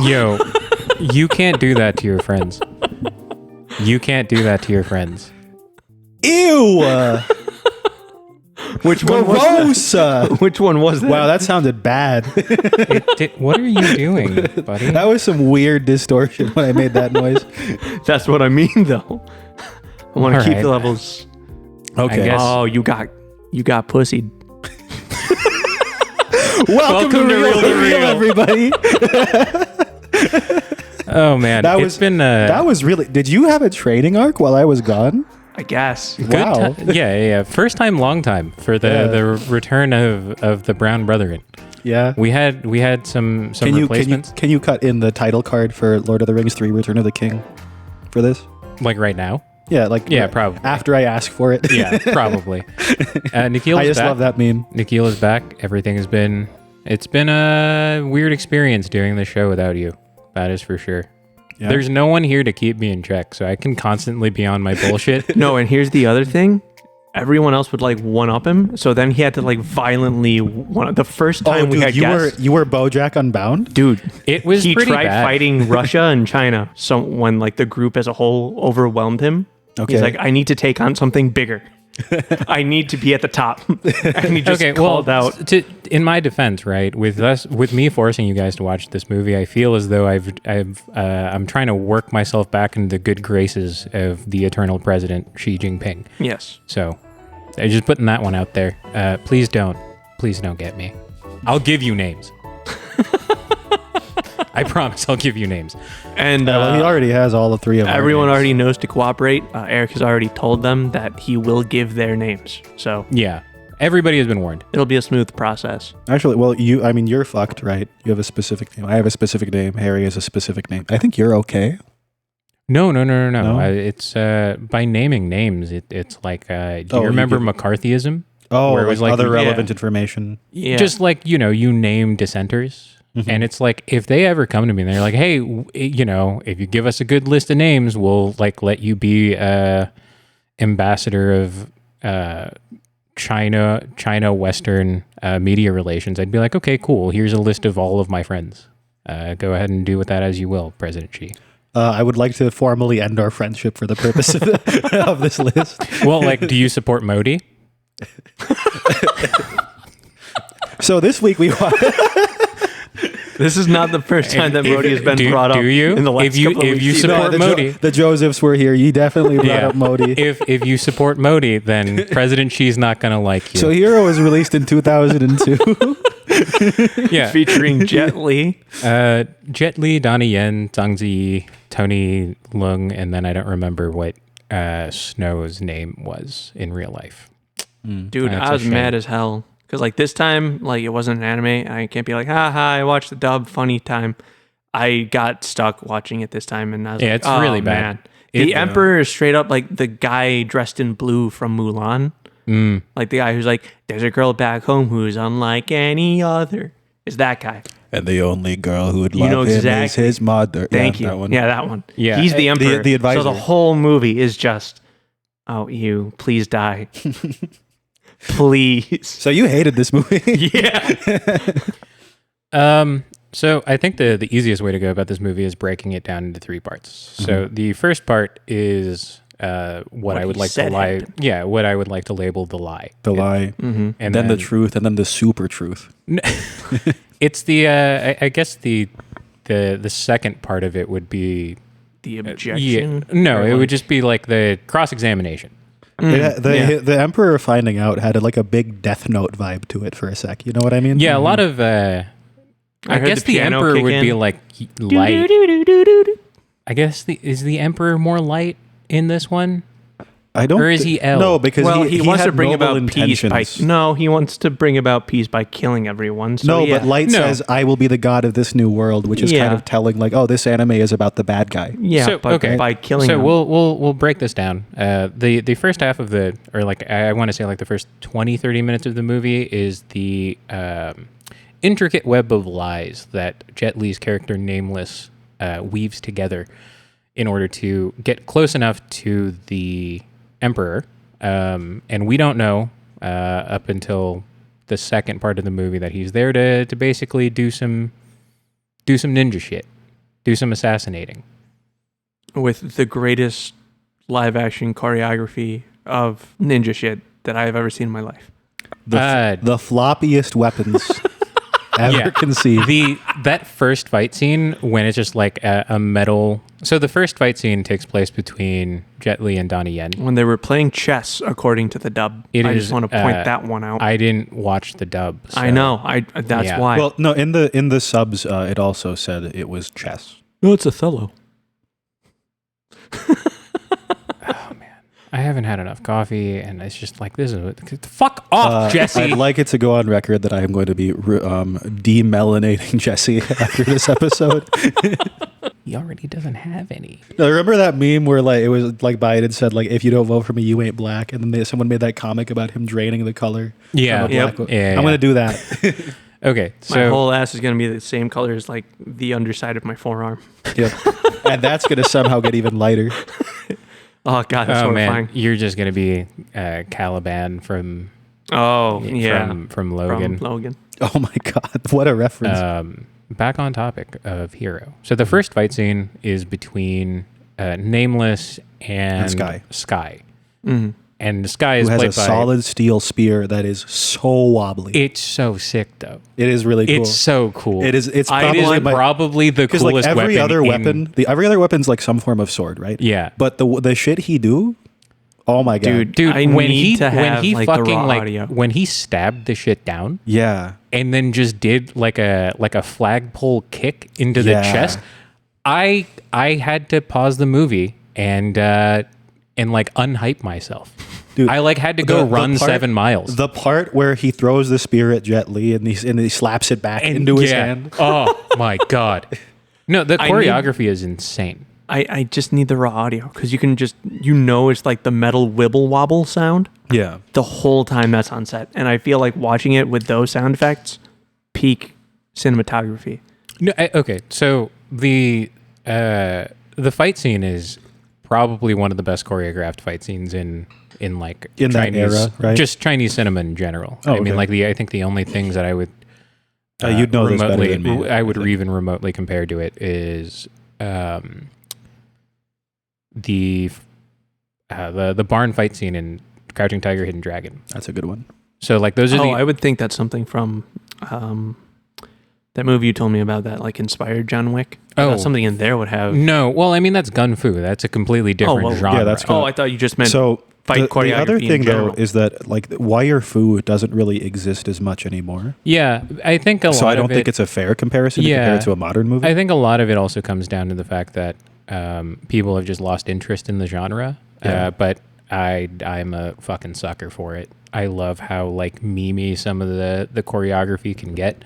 Yo, you can't do that to your friends. You can't do that to your friends. Ew. Which one was that? Which one was that? Wow, that sounded bad. What are you doing, buddy? That was some weird distortion when I made that noise. That's what I mean, though. I want to keep right. the levels. Okay. guess- Oh, you got pussied. Welcome to Real to Real, everybody. Oh man, it's been that was really. Did you have a training arc while I was gone? I guess. good Wow. yeah. First time, long time for the return of the Brown Brethren. Yeah. We had some replacements. Can you cut in the title card for Lord of the Rings 3: Return of the King for this? Like right now? Yeah, Probably. After I ask for it. Yeah, probably. Nikhil I is just back. love that meme. Nikhil is back. It's been a weird experience doing the show without you. That is for sure. Yeah. There's no one here to keep me in check, so I can constantly be on my bullshit. No, and here's the other thing. Everyone else would like one up him, so then he had to like violently one. The first time we had guests, you were BoJack Unbound? dude. It was He pretty tried bad. fighting Russia and China. So when like the group as a whole overwhelmed him, Okay. he's like, I need to take on something bigger. I need to be at the top. And he just called out. In my defense, right, with me forcing you guys to watch this movie, I feel as though I'm trying to work myself back into the good graces of the eternal president Xi Jinping. Yes. So, I'm just putting that one out there. Please don't get me. I'll give you names. I promise I'll give you names. And Well, he already has all the three of them. everyone already knows to cooperate. Eric has already told them that he will give their names. So Yeah, everybody has been warned. it'll be a smooth process. Actually, well, you're fucked, right? You have a specific name. I have a specific name. Harry has a specific name. I think you're okay. No. No? It's by naming names. It's like, do Oh, you you remember give- McCarthyism? Oh, Where it was like- other yeah. relevant information. Yeah. Just like, you name dissenters. Mm-hmm. And it's like, if they ever come to me and they're like, hey, if you give us a good list of names, we'll like let you be ambassador of China Western media relations. I'd be like, okay, cool. Here's a list of all of my friends. Go ahead and do with that as you will, President Xi. I would like to formally end our friendship for the purpose of this list. Well, like, do you support Modi? So this week we This is not the first time that Modi has been brought up. Do you? In the last couple of If weeks you either. support Modi, the Josephs were here. You definitely brought up Modi. if you support Modi, then President Xi's not gonna like you. So Hero was released in 2002. yeah, featuring Jet Li. Jet Li, Donnie Yen, Zhang Ziyi, Tony Leung, and then I don't remember what Snow's name was in real life. Dude, That's I a was shame. mad as hell. Because like this time, like it wasn't an anime. I can't be like, haha, I watched the dub, funny time. I got stuck watching it this time and I was Yeah, like, it's oh, really bad. man. The Emperor is straight up like the guy dressed in blue from Mulan. Like the guy who's like, there's a girl back home who's unlike any other. Is that guy. And the only girl who would You know love him is exactly. his mother. Thank Yeah, you. that one. Yeah, that one. Yeah. He's the Emperor. the advisor. So the whole movie is just, oh, you, please die. Please. So you hated this movie. Yeah. So I think the easiest way to go about this movie is breaking it down into three parts. So the first part is what I would he like to said lie. happened. Yeah, what I would like to label the lie. The lie. And then the truth, and then the super truth. It's the I guess the second part of it would be The objection. no, Or it like- would just be like the cross examination. The Emperor finding out had like a big Death Note vibe to it for a sec. You know what I mean? Yeah, a lot of. I I heard guess the the piano Emperor kick would be in. like light. Do-do-do-do-do-do. I guess is the Emperor more light in this one? I don't. Or is he L? No, because Well, he wants had to bring noble about peace by intentions. he wants to bring about peace by killing everyone. So No, yeah. but Light No. says, "I will be the god of this new world," which is kind Yeah. of telling, like, "Oh, this anime is about the bad guy." yeah, So, but okay. by killing So them. we'll break this down. The first half of or like I want to say like the first 20-30 minutes of the movie is the intricate web of lies that Jet Li's character Nameless weaves together in order to get close enough to the Emperor. And we don't know up until the second part of the movie that he's there to basically do some ninja shit. Do some assassinating. With the greatest live action choreography of ninja shit that I have ever seen in my life. The floppiest weapons ever conceived. That first fight scene when it's just like a metal. So the first fight scene takes place between Jet Li and Donnie Yen. When they were playing chess, according to the dub. I just want to point that one out. I didn't watch the dub. So. I know. That's why. Well, no, in the subs, it also said it was chess. No, it's Othello. Oh man, I haven't had enough coffee, and it's just like this is fuck off, Jesse. I'd like it to go on record that I am going to be demelanating Jesse after this episode. He already doesn't have any. Now, remember that meme where like it was like Biden said like if you don't vote for me, you ain't black, and then someone made that comic about him draining the color. Yeah, I'm going to do that. Okay, so my whole ass is going to be the same color as like the underside of my forearm. Yep. And that's going to somehow get even lighter. Oh god, that's horrifying. Man, you're just going to be Caliban from from Logan. From Logan. Oh my god, what a reference. Back on topic of Hero. So the first fight scene is between Nameless and Sky. Mm-hmm. And Sky is who has played a solid steel spear that is so wobbly. It's so sick, though. It is really cool. It's so cool. It's probably the coolest like every weapon. Other weapon, every other weapon's like some form of sword, right? Yeah. But the shit he do, oh my god, dude! When he audio. when he stabbed the shit down, yeah, and then just did like a flagpole kick into the chest, I had to pause the movie and like unhype myself. Dude, I like had to go run 7 miles. The part where he throws the spear at Jet Li and he slaps it back into his hand. Oh my god! No, the choreography is insane. I just need the raw audio because you can just it's like the metal wibble wobble sound. Yeah, the whole time that's on set, and I feel like watching it with those sound effects, peak cinematography. No, okay, so the fight scene is probably one of the best choreographed fight scenes in Chinese, that era, right? Just Chinese cinema in general. I mean, like I think the only things that I would you'd know this better than me. I would even remotely compare to it is the barn fight scene in Crouching Tiger, Hidden Dragon. That's a good one. So like those are I would think that's something from that movie you told me about that like inspired John Wick. Something in there would have no. Well, I mean that's gun fu. That's a completely different genre. Yeah, that's cool. I thought you just meant fight choreography. The other thing though is that like wire fu doesn't really exist as much anymore. Yeah, I think a lot. So I don't think it's a fair comparison to compare it to a modern movie. I think a lot of it also comes down to the fact that people have just lost interest in the genre. Yeah. But I'm a fucking sucker for it. I love how like memey some of the choreography can get.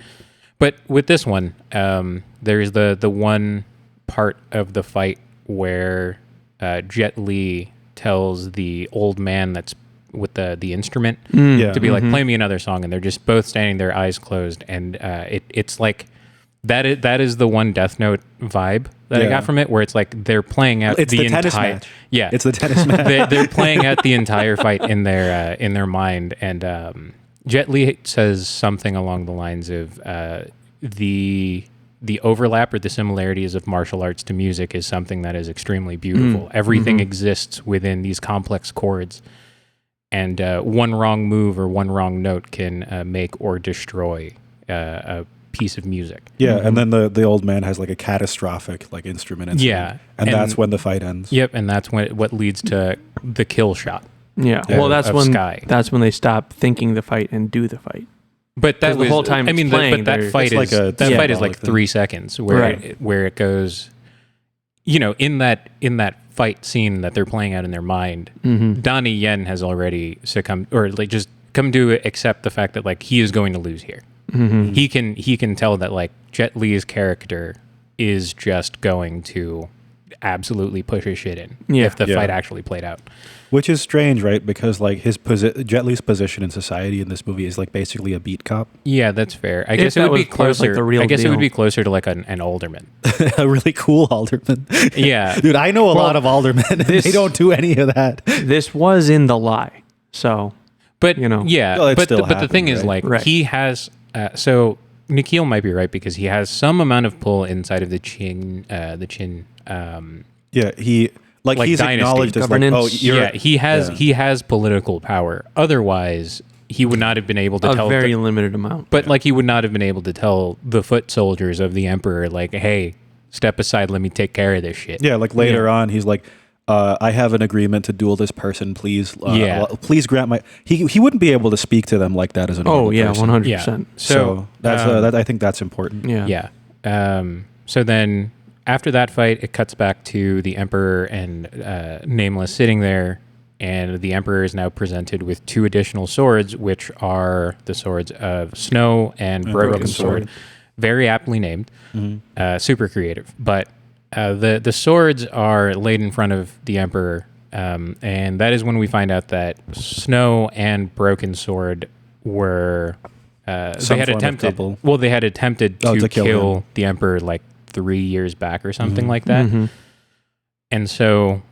But with this one, there's the one part of the fight where Jet Li tells the old man that's with the instrument to be like, play me another song, and they're just both standing there, eyes closed, and it's like that is the one Death Note vibe that I got from it, where it's like they're playing out the tennis entire match. Yeah, it's the tennis match. they're playing out the entire fight in their mind, and Jet Li says something along the lines of the overlap or the similarities of martial arts to music is something that is extremely beautiful. Everything exists within these complex chords, and one wrong move or one wrong note can make or destroy a piece of music. Yeah, and then the old man has like a catastrophic like instrument. Yeah, and that's when the fight ends. Yep, and that's what leads to the kill shot. Yeah, well, that's when Sky. That's when they stop thinking the fight and do the fight. But that was the whole time. I mean, playing, but that fight is like 3 seconds where it goes. In that fight scene that they're playing out in their mind, Donnie Yen has already succumbed, or like just come to accept the fact that like he is going to lose here. He can tell that like Jet Li's character is just going to absolutely push his shit in if the fight actually played out. Which is strange, right? Because like Jet Li's position in society in this movie is like basically a beat cop. Yeah, that's fair. I guess it would be closer. Like the real it deal. would be closer to like an alderman. A really cool alderman. Yeah, dude, I know a lot of aldermen. And they don't do any of that. This was in The Lie, so but well, but the thing is like he has. So Nikhil might be right because he has some amount of pull inside of the chin. Yeah, he's dynasty acknowledged as like, governance. oh, He has political power. Otherwise, he would not have been able to A tell very limited amount. But like he would not have been able to tell the foot soldiers of the emperor, like, hey, step aside, let me take care of this shit. Yeah, like later on, he's like, I have an agreement to duel this person. Please, please grant my. He wouldn't be able to speak to them like that as a normal person. 100%. Yeah. So that's I think that's important. Yeah. So then after that fight, it cuts back to the emperor and Nameless sitting there, and the emperor is now presented with 2 additional swords, which are the swords of Snow and Broken Sword. Very aptly named, super creative. But the swords are laid in front of the emperor, and that is when we find out that Snow and Broken Sword were they had attempted to kill the emperor like 3 years back or something like that. And so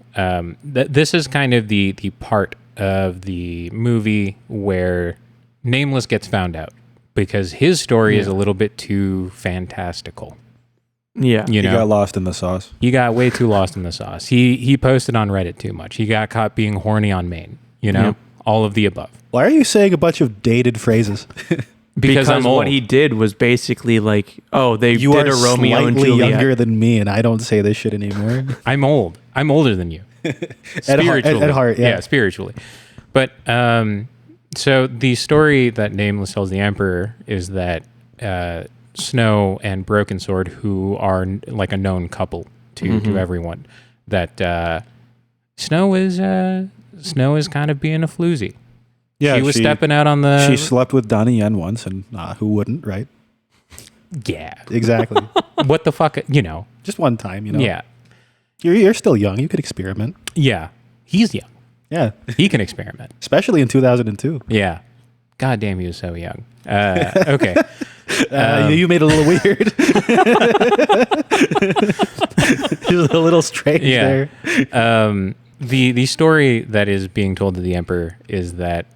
this is kind of the part of the movie where Nameless gets found out because his story is a little bit too fantastical. Yeah. He got lost in the sauce. He got way too lost in the sauce. He posted on Reddit too much. He got caught being horny on Maine, all of the above. Why are you saying a bunch of dated phrases? Because I'm old. What he did was basically like, they You did are a Romeo and slightly Juliet. younger than me, and I don't say this shit anymore. I'm old. I'm older than you. At heart, yeah. Spiritually. But so the story that Nameless tells the Emperor is that Snow and Broken Sword, who are like a known couple to everyone, that Snow is kind of being a floozy. Yeah, she was stepping out on the. She slept with Donnie Yen once, and who wouldn't, right? Yeah, exactly. What the fuck, Just one time, Yeah, you're still young. You could experiment. Yeah, he's young. Yeah, he can experiment, especially in 2002. Yeah, God damn, he was so young. Okay, you made it a little weird. He was a little strange there. The story that is being told to the Emperor is that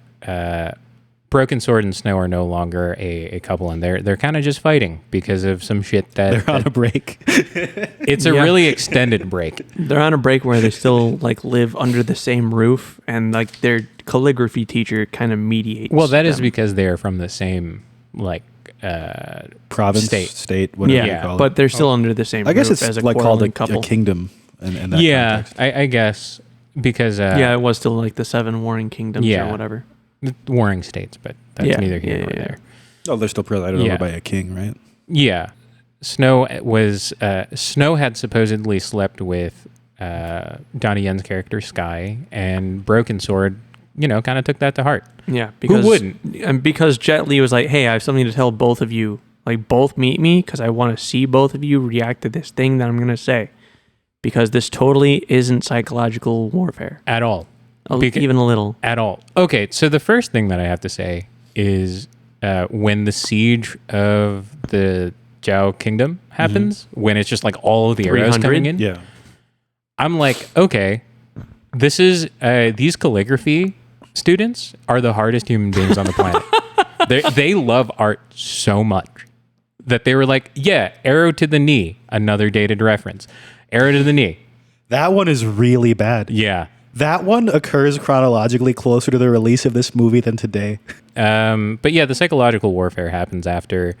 Broken Sword and Snow are no longer a couple, and they're kind of just fighting because of some shit that they're on a break. It's a really extended break. They're on a break where they still like live under the same roof, and like their calligraphy teacher kind of mediates. Well, that is because they are from the same province, state, whatever you call it. But they're still under the same. I guess roof it's as a like called a couple. kingdom. In that context. I guess because it was still like the 7 warring kingdoms or whatever. Warring states, but that's neither here nor there. Oh, they're still presided over by a king, right? Yeah. Snow had supposedly slept with Donnie Yen's character Sky, and Broken Sword, kind of took that to heart. Yeah, because who wouldn't? And because Jet Li was like, "Hey, I have something to tell both of you. Like, both meet me because I want to see both of you react to this thing that I'm gonna say, because this totally isn't psychological warfare at all." Even a little. At all. Okay, so the first thing that I have to say is when the siege of the Zhao Kingdom happens, when it's just like all of the arrows coming in, I'm like, okay, this is these calligraphy students are the hardest human beings on the planet. They love art so much that they were like, yeah, arrow to the knee, another dated reference. Arrow to the knee. That one is really bad. Yeah. That one occurs chronologically closer to the release of this movie than today. But yeah, the psychological warfare happens after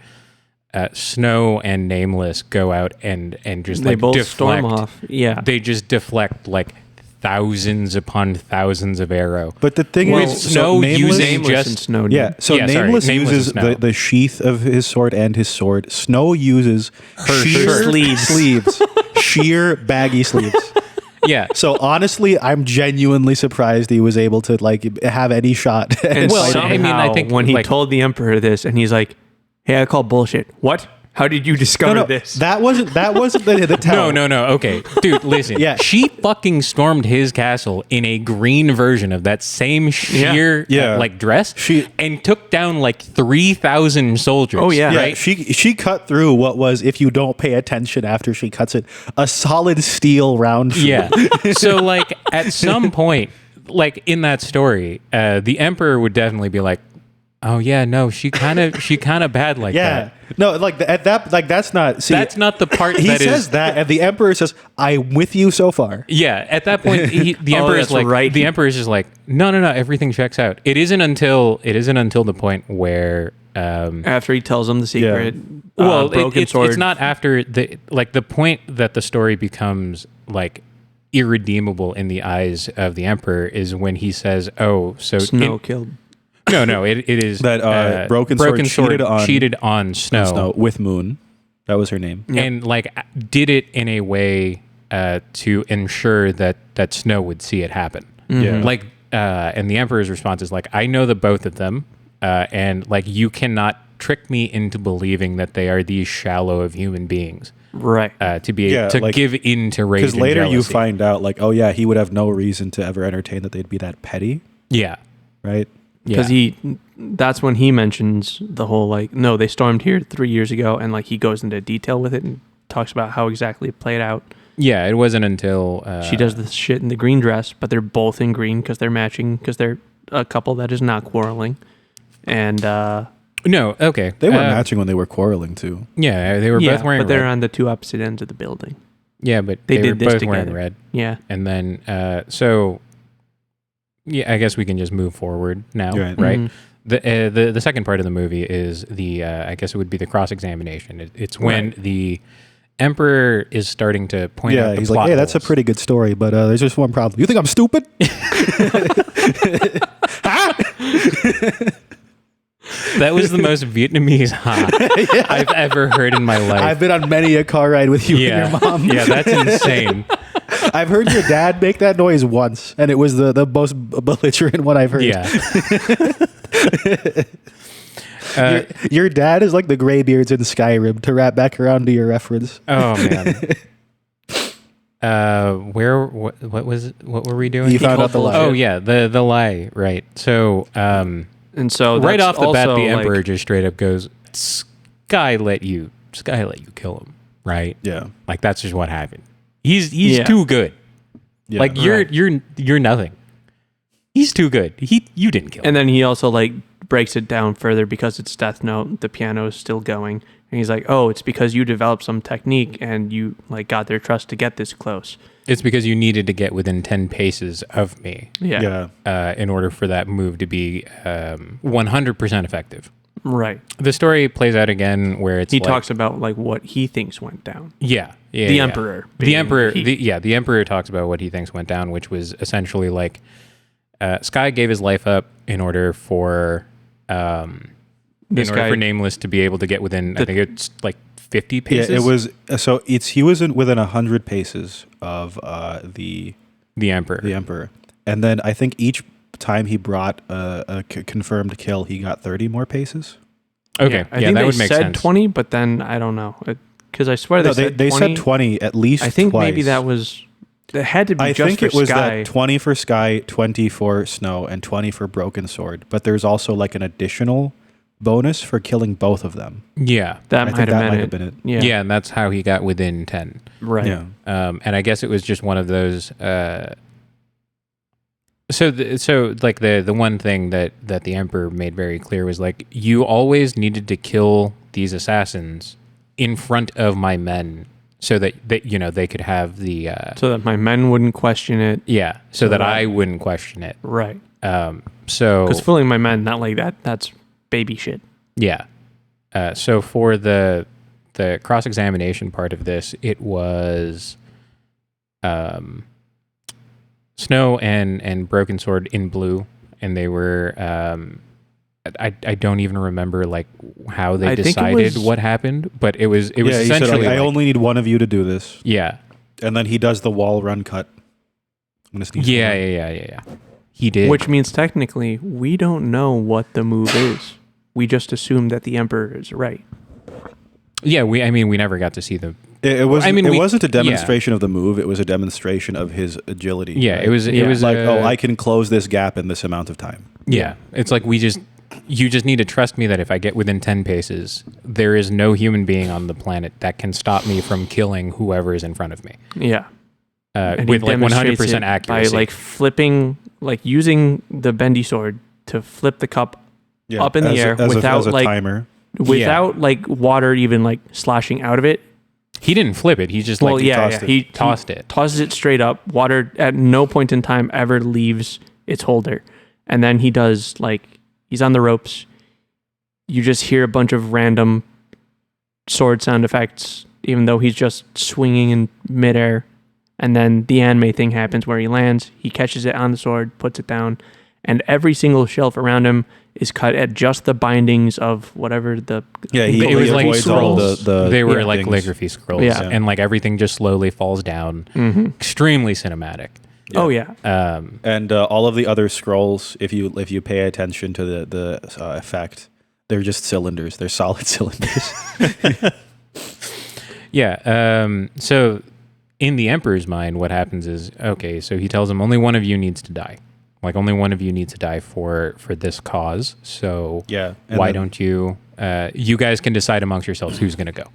Snow and Nameless go out and just they both deflect. storm off. Yeah, they just deflect like thousands upon thousands of arrow. But the thing is, Snow uses Nameless and Snow. Nameless uses the sheath of his sword and his sword. Snow uses her sleeves, sheer baggy sleeves. Yeah. So honestly, I'm genuinely surprised he was able to like have any shot. And I think when he told the Emperor this, and he's like, "Hey, I call bullshit. What? How did you discover this?" That wasn't the tell. No. Okay, dude, listen. Yeah. She fucking stormed his castle in a green version of that same sheer dress. And took down like 3,000 soldiers. Oh yeah, right. She cut through what was, if you don't pay attention after she cuts it, a solid steel round. Yeah. So like at some point, like in that story, the Emperor would definitely be like, oh yeah, no, she kind of bad like that. No, like at that, like that's not. See, that's not the part. He that says is, that, and the emperor says, "I'm with you so far." Yeah, at that point, the emperor is like, right. the emperor is just like, no, everything checks out. It isn't until the point where after he tells him the secret. Well, broken sword. It's not after the point that the story becomes like irredeemable in the eyes of the emperor is when he says, "Oh, so Snow killed." No, it is that broken sword cheated on Snow with Moon. That was her name, and like did it in a way to ensure that Snow would see it happen. Yeah, like and the emperor's response is like, I know the both of them, and like you cannot trick me into believing that they are these shallow of human beings, right? To be able to like, give in to rage. Because later jealousy. you find out, like, oh yeah, he would have no reason to ever entertain that they'd be that petty. Yeah, right. Because that's when he mentions the whole like, no, they stormed here 3 years ago, and like he goes into detail with it and talks about how exactly it played out. Yeah, it wasn't until she does this shit in the green dress, but they're both in green because they're matching, because they're a couple that is not quarreling. And no, okay, they were matching when they were quarreling too. Yeah, they were both wearing. But they're red. on the two opposite ends of the building. Yeah, but they were did this both together. wearing red. Yeah, and then so yeah, I guess we can just move forward now, right? Mm-hmm. The second part of the movie is the I guess it would be the cross examination. It's when the emperor is starting to point out. He's like, "Hey, that's a pretty good story, but there's just one problem. You think I'm stupid?" That was the most Vietnamese ha I've ever heard in my life. I've been on many a car ride with you and your mom. Yeah, that's insane. I've heard your dad make that noise once, and it was the most belligerent one I've heard. Yeah. Your dad is like the Greybeards in Skyrim, to wrap back around to your reference. Oh man. What were we doing? You found out the lie. Oh yeah, the lie, right. So and so right off the bat, the like, emperor just straight up goes, Sky let you kill him, right? Yeah. Like that's just what happened. He's too good. Yeah. Like you're nothing. He's too good. You didn't kill him. And then he also like breaks it down further because it's Death Note. The piano is still going, and he's like, "Oh, it's because you developed some technique and you like got their trust to get this close. It's because you needed to get within 10 paces of me. Yeah. In order for that move to be 100% effective. Right. The story plays out again where it's he talks about like what he thinks went down. Yeah. The emperor. The emperor talks about what he thinks went down, which was essentially like Sky gave his life up in order for for Nameless to be able to get within, I think it's like 50 paces. Yeah, it was. So he was within 100 paces of the emperor, and then I think each time he brought a confirmed kill, he got 30 more paces. Okay, I think that they would make said sense. 20, but then I don't know because I swear they said 20 at least. I think twice. maybe that was. It had to be. I just think for it was Sky. that 20 for Sky, 20 for Snow, and 20 for Broken Sword. But there's also like an additional bonus for killing both of them. Yeah, that might have been it. Yeah, and that's how he got within 10. Right. Yeah. And I guess it was just one of those. So the one thing that the emperor made very clear was like, you always needed to kill these assassins in front of my men, so that they could have the so that my men wouldn't question it. Yeah, so that I wouldn't question it. Right. So because fooling my men, not like that's baby shit. Yeah. So for the cross-examination part of this, it was Snow and Broken Sword in blue, and they were I don't even remember like how they decided what happened, but it was essentially said, I only need one of you to do this. Yeah. And then he does the wall run cut. I'm gonna sneeze. Yeah. He did. Which means technically we don't know what the move is. We just assume that the emperor is right. Yeah, we never got to see the. It wasn't a demonstration of the move. It was a demonstration of his agility. Yeah, right? it was like, I can close this gap in this amount of time. Yeah, it's like you just need to trust me that if I get within 10 paces, there is no human being on the planet that can stop me from killing whoever is in front of me. Yeah. With like 100% accuracy. By like flipping, like using the bendy sword to flip the cup up in the air without a like timer. Without like water even like sloshing out of it. He didn't flip it. He just he tossed it. Tosses it straight up. Water at no point in time ever leaves its holder. And then he does like, he's on the ropes. You just hear a bunch of random sword sound effects, even though he's just swinging in midair. And then the anime thing happens where he lands, he catches it on the sword, puts it down, and every single shelf around him is cut at just the bindings of whatever the... Yeah, it was like scrolls. They were like things. calligraphy scrolls. Yeah. And like everything just slowly falls down. Extremely cinematic. Yeah. Oh, yeah. And all of the other scrolls, if you pay attention to the effect, they're just cylinders. They're solid cylinders. Yeah. So in the Emperor's mind, what happens is, okay, so he tells him only one of you needs to die. Like only one of you needs to die for this cause. So why don't you? You guys can decide amongst yourselves who's going to go.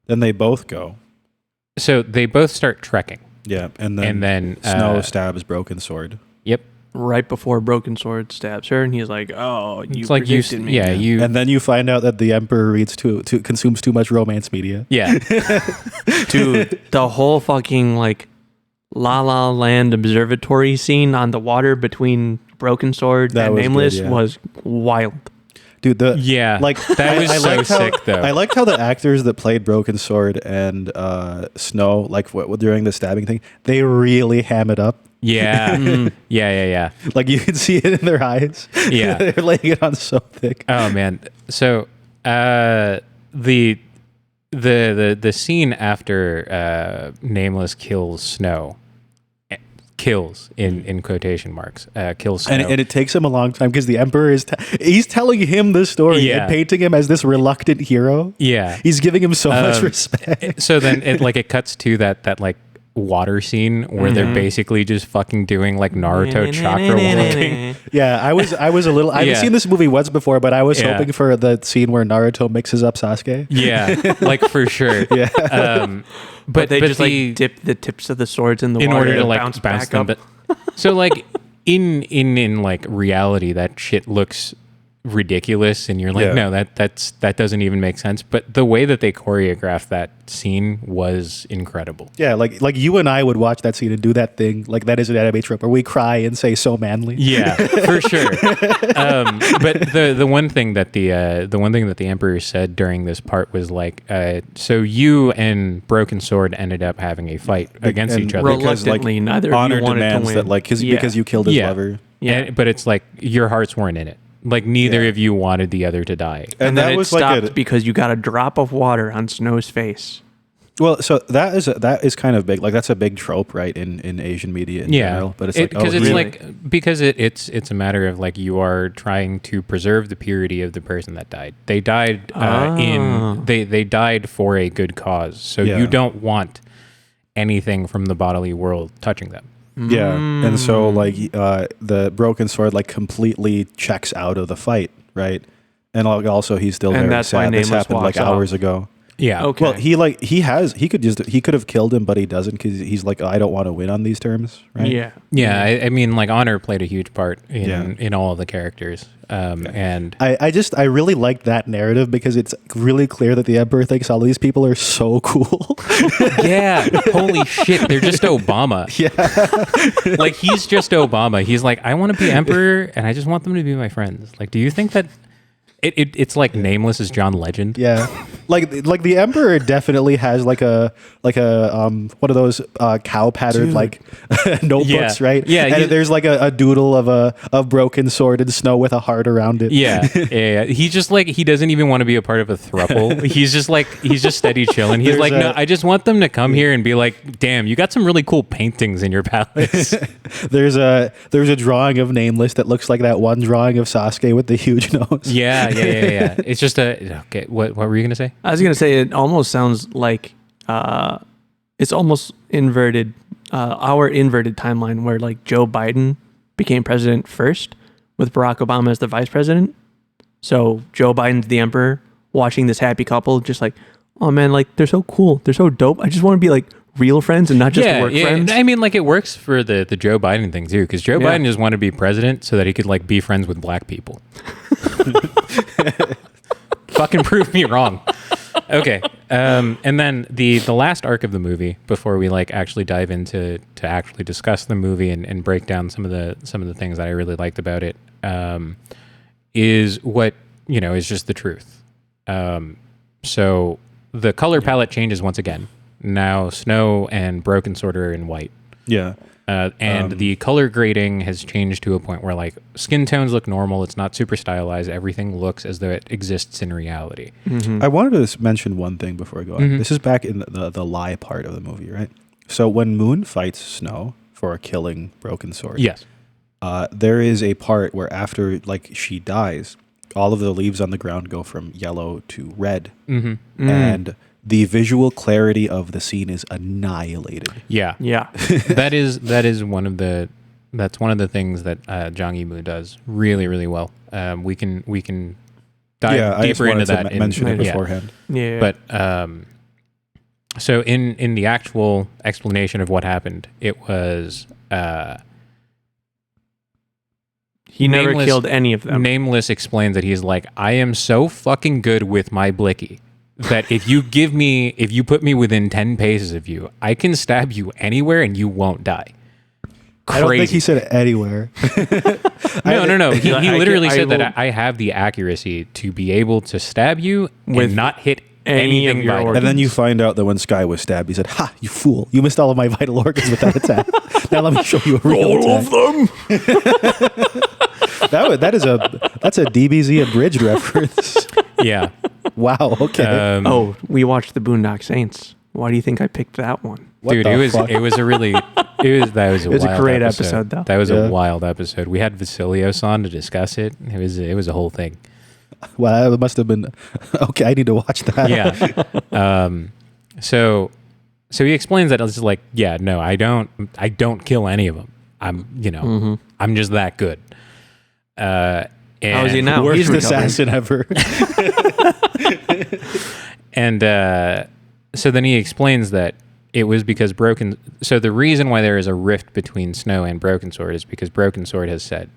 Then they both go. So they both start trekking. Yeah, and then Snow stabs Broken Sword. Yep. Right before Broken Sword stabs her, and he's like, "Oh, you predicted me." Yeah, you. And then you find out that the Emperor consumes too much romance media. Yeah. Dude, the whole fucking like La La Land observatory scene on the water between Broken Sword and Nameless was wild. Dude, that was so sick though. I liked how the actors that played Broken Sword and Snow, like during the stabbing thing, they really ham it up. Yeah. Yeah. Like you can see it in their eyes. Yeah. They're laying it on so thick. Oh man. So the scene after Nameless kills Snow. Kills in quotation marks. Kills Snow. And it takes him a long time because the Emperor is he's telling him the story and painting him as this reluctant hero. Yeah. He's giving him so much respect. So then it cuts to that like water scene where they're basically just fucking doing like Naruto chakra working. Yeah, I was a little. I've seen this movie once before, but I was hoping for the scene where Naruto mixes up Sasuke. Yeah, like for sure. Yeah, but they just like dip the tips of the swords in the water order to like bounce them. Up. But so like in like reality, that shit looks ridiculous, and you're like, no, that doesn't even make sense. But the way that they choreographed that scene was incredible. Yeah, like you and I would watch that scene and do that thing. Like that is an anime trope where we cry and say "so manly." Yeah, for sure. But the one thing that the Emperor said during this part was like, so you and Broken Sword ended up having a fight against each other because like neither honor of you wanted demands to win. that like because you killed his lover. Yeah, but it's like your hearts weren't in it. Like neither of you wanted the other to die, and then it stopped because you got a drop of water on Snow's face. Well, so that is kind of big. Like that's a big trope, right, in Asian media in general. But it's like it's a matter of like you are trying to preserve the purity of the person that died. They died they died for a good cause. So you don't want anything from the bodily world touching them. Yeah, and so like the Broken Sword like completely checks out of the fight, right? And also he's still very sad. This happened like hours ago. Yeah. Okay. Well, he could have killed him, but he doesn't because he's like, I don't want to win on these terms, right? Yeah. Yeah. I mean, like honor played a huge part in all of the characters. And I really like that narrative because it's really clear that the Emperor thinks all these people are so cool. Yeah. Holy shit. They're just Obama. Yeah. Like he's just Obama. He's like, I want to be Emperor and I just want them to be my friends. Like, do you think that it's like Nameless as John Legend? Yeah. Like the Emperor definitely has like a one of those cow patterned like notebooks, right? Yeah, and there's like a doodle of a Broken Sword and Snow with a heart around it. Yeah. He's just like he doesn't even want to be a part of a throuple. He's just steady chilling. He's like, no, I just want them to come here and be like, damn, you got some really cool paintings in your palace. There's a drawing of Nameless that looks like that one drawing of Sasuke with the huge nose. Yeah. It's just okay. What were you gonna say? I was gonna say it almost sounds like it's almost inverted. Our inverted timeline where like Joe Biden became president first with Barack Obama as the vice president. So Joe Biden's the emperor watching this happy couple just like, oh man, like they're so cool. They're so dope. I just want to be like real friends and not just work friends. I mean, like, it works for the Joe Biden thing too, because Joe Biden just wanted to be president so that he could like be friends with black people. Fucking prove me wrong. Okay, and then the last arc of the movie before we like actually dive into to actually discuss the movie and break down some of the things that I really liked about it, is what is just the truth. So the color palette changes once again. Now Snow and Broken Sword are in white. Yeah. And the color grading has changed to a point where like skin tones look normal. It's not super stylized. Everything looks as though it exists in reality. I wanted to mention one thing before I go on. This is back in the lie part of the movie, right? So when Moon fights Snow for killing Broken Sword, yes, there is a part where after like she dies, all of the leaves on the ground go from yellow to red, and the visual clarity of the scene is annihilated. Yeah. That's one of the things that Jang Yimou does really, really well. We can dive deeper into that. Mention it beforehand. Yeah. But so in the actual explanation of what happened, it was he never killed any of them. Nameless explains that he's like, I am so fucking good with my blicky that if you put me within 10 paces of you, I can stab you anywhere and you won't die. Crazy. I don't think he said anywhere. No. He literally said that I have the accuracy to be able to stab you and not hit anything your organs. And then you find out that when Sky was stabbed, he said, "Ha, you fool! You missed all of my vital organs with that attack. Now let me show you a real attack." All of them. That's a DBZ abridged reference. Yeah. Wow. Okay. We watched the Boondock Saints. Why do you think I picked that one? Dude, it was a great episode though. That was a wild episode. We had Vasilios on to discuss it. It was a whole thing. Well, it must have been okay. I need to watch that. Yeah. So he explains that it's like, yeah, no, I don't kill any of them. I'm just that good. How is he now? Worst assassin ever. And so then he explains that it was because so the reason why there is a rift between Snow and Broken Sword is because Broken Sword has said,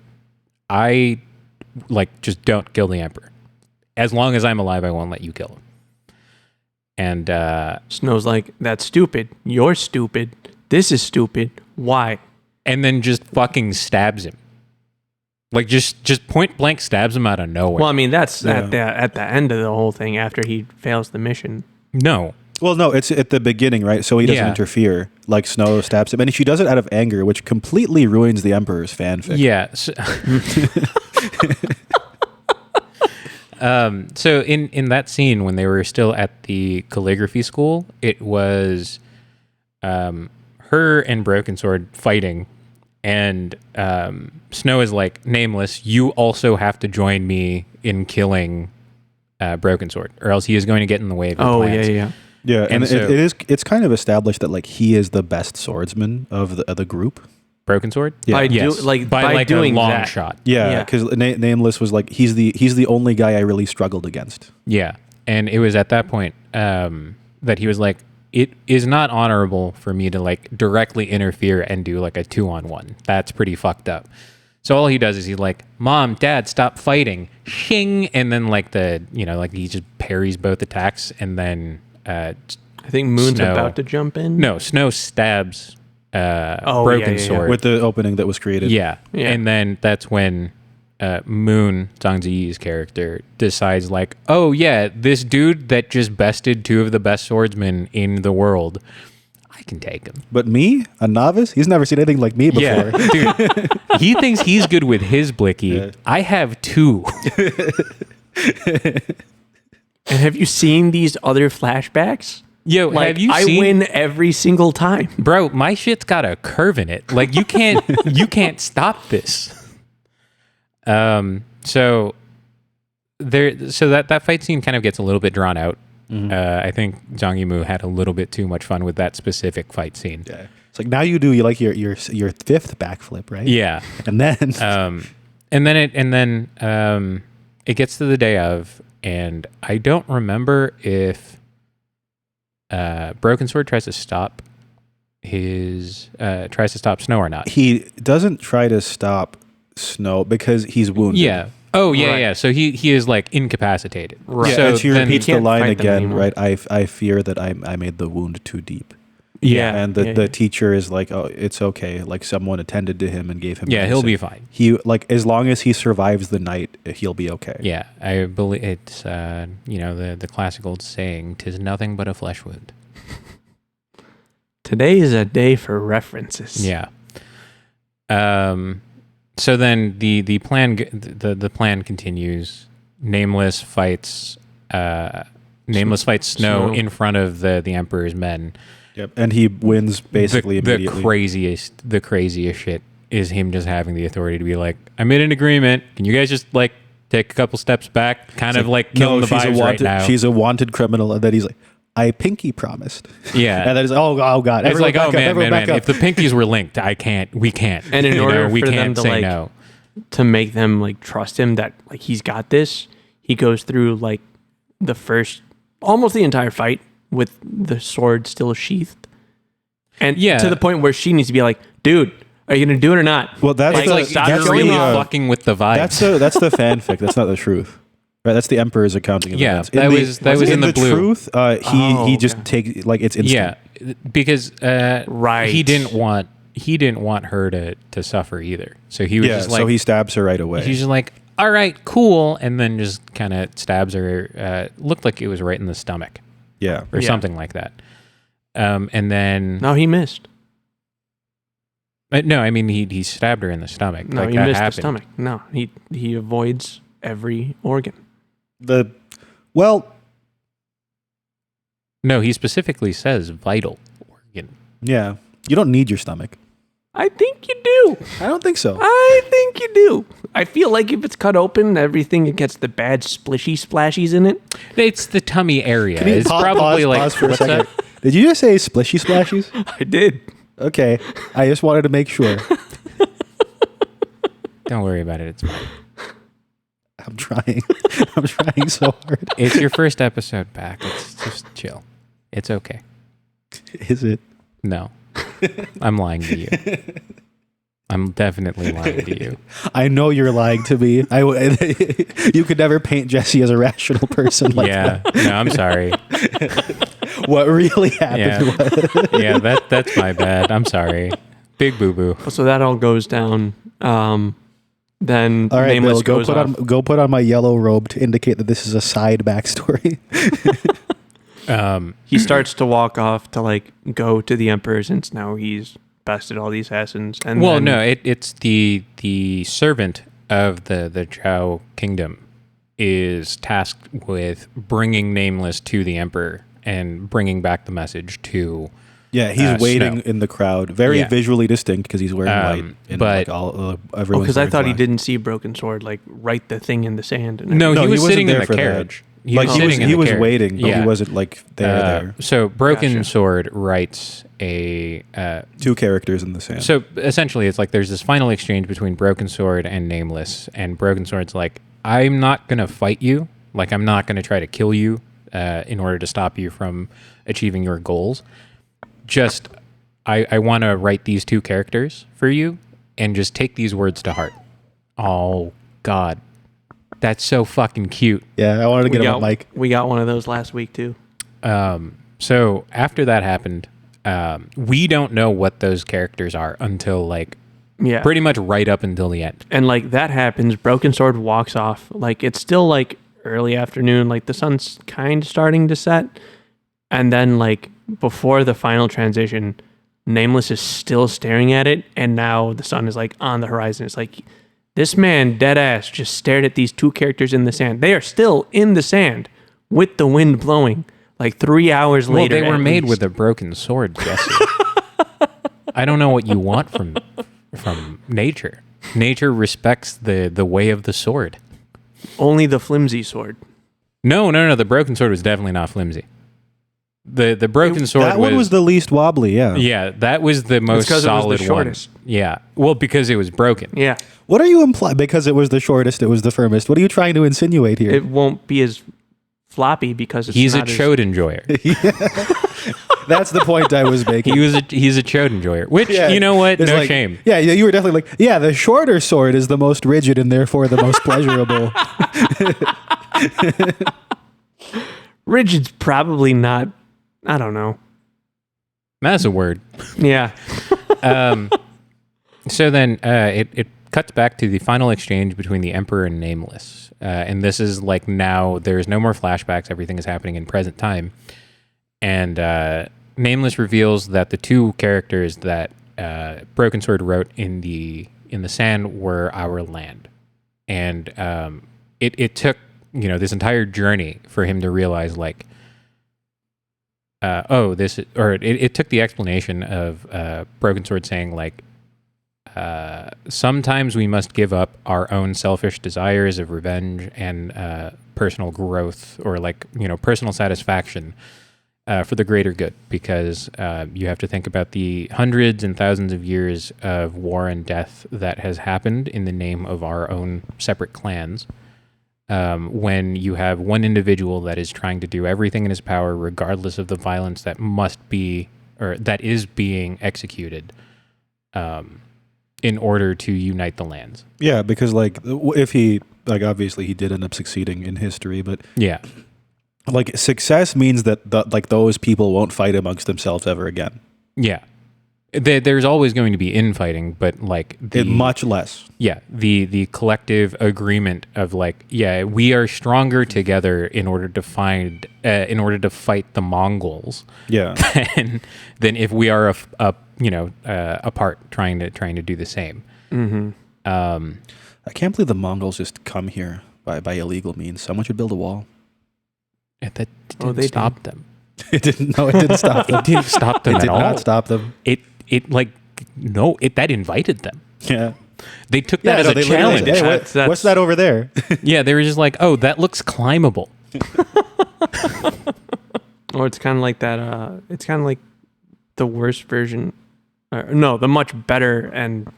I just don't kill the Emperor. As long as I'm alive, I won't let you kill him. And Snow's like, that's stupid. You're stupid. This is stupid. Why? And then just fucking stabs him. Like just point blank stabs him out of nowhere. Well, I mean, that's at the end of the whole thing after he fails the mission. No. Well, no, it's at the beginning, right? So he doesn't interfere. Like Snow stabs him, and she does it out of anger, which completely ruins the Emperor's fanfic. Yeah. So in that scene when they were still at the calligraphy school, it was her and Broken Sword fighting, and Snow is like, Nameless, you also have to join me in killing Broken Sword, or else he is going to get in the way of your plans. Yeah, and it's kind of established that like he is the best swordsman of the group. Broken Sword? Yeah. By doing a long that. shot. Yeah, because Nameless was like, he's the only guy I really struggled against. Yeah, and it was at that point that he was like, it is not honorable for me to like directly interfere and do like a 2-on-1. That's pretty fucked up. So all he does is he's like, Mom, Dad, stop fighting. Shing. And then like he just parries both attacks, and then I think Moon's about to jump in. No, Snow stabs Broken Sword with the opening that was created. Yeah. And then that's when Moon, Zhang Ziyi's character, decides like, oh yeah, this dude that just bested two of the best swordsmen in the world, I can take him. But me, a novice, he's never seen anything like me before. Yeah, dude, he thinks he's good with his blicky. Yeah. I have two. And have you seen these other flashbacks? Yo, have you seen? I win every single time, bro. My shit's got a curve in it. Like you can't stop this. So that fight scene kind of gets a little bit drawn out. Mm-hmm. I think Jang Yimou had a little bit too much fun with that specific fight scene. Yeah, it's like now you like your fifth backflip, right? Yeah, and then it gets to the day of, and I don't remember if Broken Sword tries to stop tries to stop Snow or not. He doesn't try to stop Snow because he's wounded. Yeah. Oh, yeah, Right. yeah. So he is like incapacitated. Right. Yeah, So and she then- repeats the can't line fight them again, anymore. right? I fear that I made the wound too deep. Yeah. And the teacher is like, oh, it's okay. Like someone attended to him and gave him. Yeah, he'll medicine. be fine. He like as long as he survives the night, he'll be okay. Yeah, I believe it's the classic old saying, "'Tis nothing but a flesh wound." Today is a day for references. Yeah. So then the plan continues. Nameless fights Snow in front of the Emperor's men. Yep. And he wins basically immediately. The craziest shit is him just having the authority to be like, I made an agreement. Can you guys just like take a couple steps back? Kind of like killing the vibes right now. She's a wanted criminal, and then he's like, I pinky promised. Yeah. And then it's oh god. It's like, back oh up, man, everyone man, back if up. the pinkies were linked, we can't. And in order we for them can't to say like no. to make them like trust him that like he's got this, he goes through like almost the entire fight with the sword still sheathed. And Yeah. to the point where she needs to be like, dude, are you going to do it or not? Well, that's It's like stop you're showing really off. fucking with the vibes. that's the fanfic. That's not the truth. Right, that's the Emperor's accounting of Yeah, events. that was in the blue. Truth, he just takes like it's instant. Yeah, because Right. he didn't want her to suffer either. So he was Yeah, just like so he stabs her right away. he's just like, all right, cool, and then just kind of stabs her. Looked like it was right in the stomach Yeah. or Yeah. something like that. And then No, he missed. no, I mean he stabbed her in the stomach. No, like, he that missed happened. the stomach. No, he avoids every organ. No, he specifically says vital organ. Yeah. You don't need your stomach. I think you do. I don't think so. I think you do. I feel like if it's cut open, everything gets the bad splishy splashies in it. It's the tummy area. Can you It's probably like pause for a what's second? that? Did you just say splishy splashies? I did. Okay. I just wanted to make sure. Don't worry about it. It's fine. I'm trying. I'm trying so hard. It's your first episode back. It's just chill. It's okay. Is it? No, I'm lying to you. I'm definitely lying to you. I know you're lying to me. You could never paint Jesse as a rational person. Like Yeah. No, I'm sorry. what really happened was Yeah, that's my bad. I'm sorry. Big boo boo. So that all goes down. Then all right, Nameless Bill, goes off. go put on my yellow robe to indicate that this is a side backstory. He starts to walk off to like go to the Emperor since now he's bested all the assassins. And Well, then, no, it's the servant of the Zhao kingdom is tasked with bringing Nameless to the Emperor and bringing back the message to. Yeah, he's waiting Snow. in the crowd, very Yeah. visually distinct because he's wearing white. And but- everyone's because I wearing thought he black. didn't see Broken Sword like write the thing in the sand. And No, No, he he was wasn't sitting in there the for that. carriage. He was waiting, but Yeah. he wasn't like there. So Broken Gotcha. Sword writes a. Two characters in the sand. So essentially, it's like there's this final exchange between Broken Sword and Nameless, and Broken Sword's like, I'm not going to fight you. Like, I'm not going to try to kill you in order to stop you from achieving your goals. Just, I want to write these two characters for you and just take these words to heart. Oh, God. That's so fucking cute. Yeah, I wanted to get him on mic. We got one of those last week too. So after that happened, we don't know what those characters are until like Yeah. pretty much right up until the end. And like that happens, Broken Sword walks off. Like it's still like early afternoon, like the sun's kind of starting to set. And then like before the final transition, Nameless is still staring at it, and now the sun is like on the horizon. It's like this man dead ass just stared at these two characters in the sand. They are still in the sand with the wind blowing. Like 3 hours Well, later. they were at made least. with a broken sword, Jesse. I don't know what you want from nature. Nature respects the way of the sword. only the flimsy sword. No. The broken sword was definitely not flimsy. The broken sword That one was the least wobbly, yeah. yeah, that was the most 'cause it was the solid one. shortest. Yeah. Well, because it was broken. Yeah. What are you implying? Because it was the shortest, it was the firmest. What are you trying to insinuate here? It won't be as floppy because it's He's a not as- chode enjoyer. That's the point I was making. He's a chode enjoyer, which, you know what? No shame. Yeah, you were definitely like, yeah, the shorter sword is the most rigid and therefore the most pleasurable. Rigid's probably not, I don't know. That's a word. Yeah. So then it cuts back to the final exchange between the Emperor and Nameless. And this is like now there's no more flashbacks. Everything is happening in present time. And Nameless reveals that the two characters that Broken Sword wrote in the sand were our land. And it took, this entire journey for him to realize like, it took the explanation of Broken Sword saying like, sometimes we must give up our own selfish desires of revenge and personal growth or like, personal satisfaction for the greater good, because you have to think about the hundreds and thousands of years of war and death that has happened in the name of our own separate clans. When you have one individual that is trying to do everything in his power, regardless of the violence that must be, or that is being executed, in order to unite the lands. Yeah, because like if he, like obviously he did end up succeeding in history, but yeah, like success means that like those people won't fight amongst themselves ever again. Yeah. There's always going to be infighting, but like much less. Yeah, the collective agreement of like, yeah, we are stronger together in order to fight the Mongols. Yeah, than if we are apart trying to do the same. Mm-hmm. I can't believe the Mongols just come here by illegal means. Someone should build a wall. Yeah, that didn't stop them. It didn't. No, it didn't stop them. It didn't stop them at all. It did not stop them. That invited them. Yeah. They took that as a challenge. Hey, what's that over there? Yeah, they were just like, oh, that looks climbable. Or it's kind of like that. It's kind of like the worst version. No, the much better and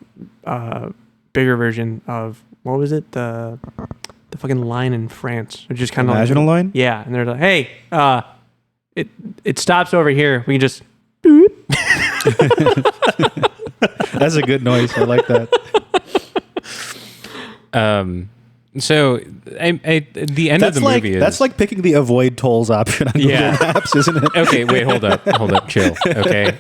bigger version of, what was it? The fucking line in France. Which is kind of National line? Yeah. And they're like, hey, it stops over here. We can just... That's a good noise. I like that. So the end of the movie is... That's like picking the avoid tolls option on Google Maps, isn't it? Okay, wait, hold up, chill. Okay,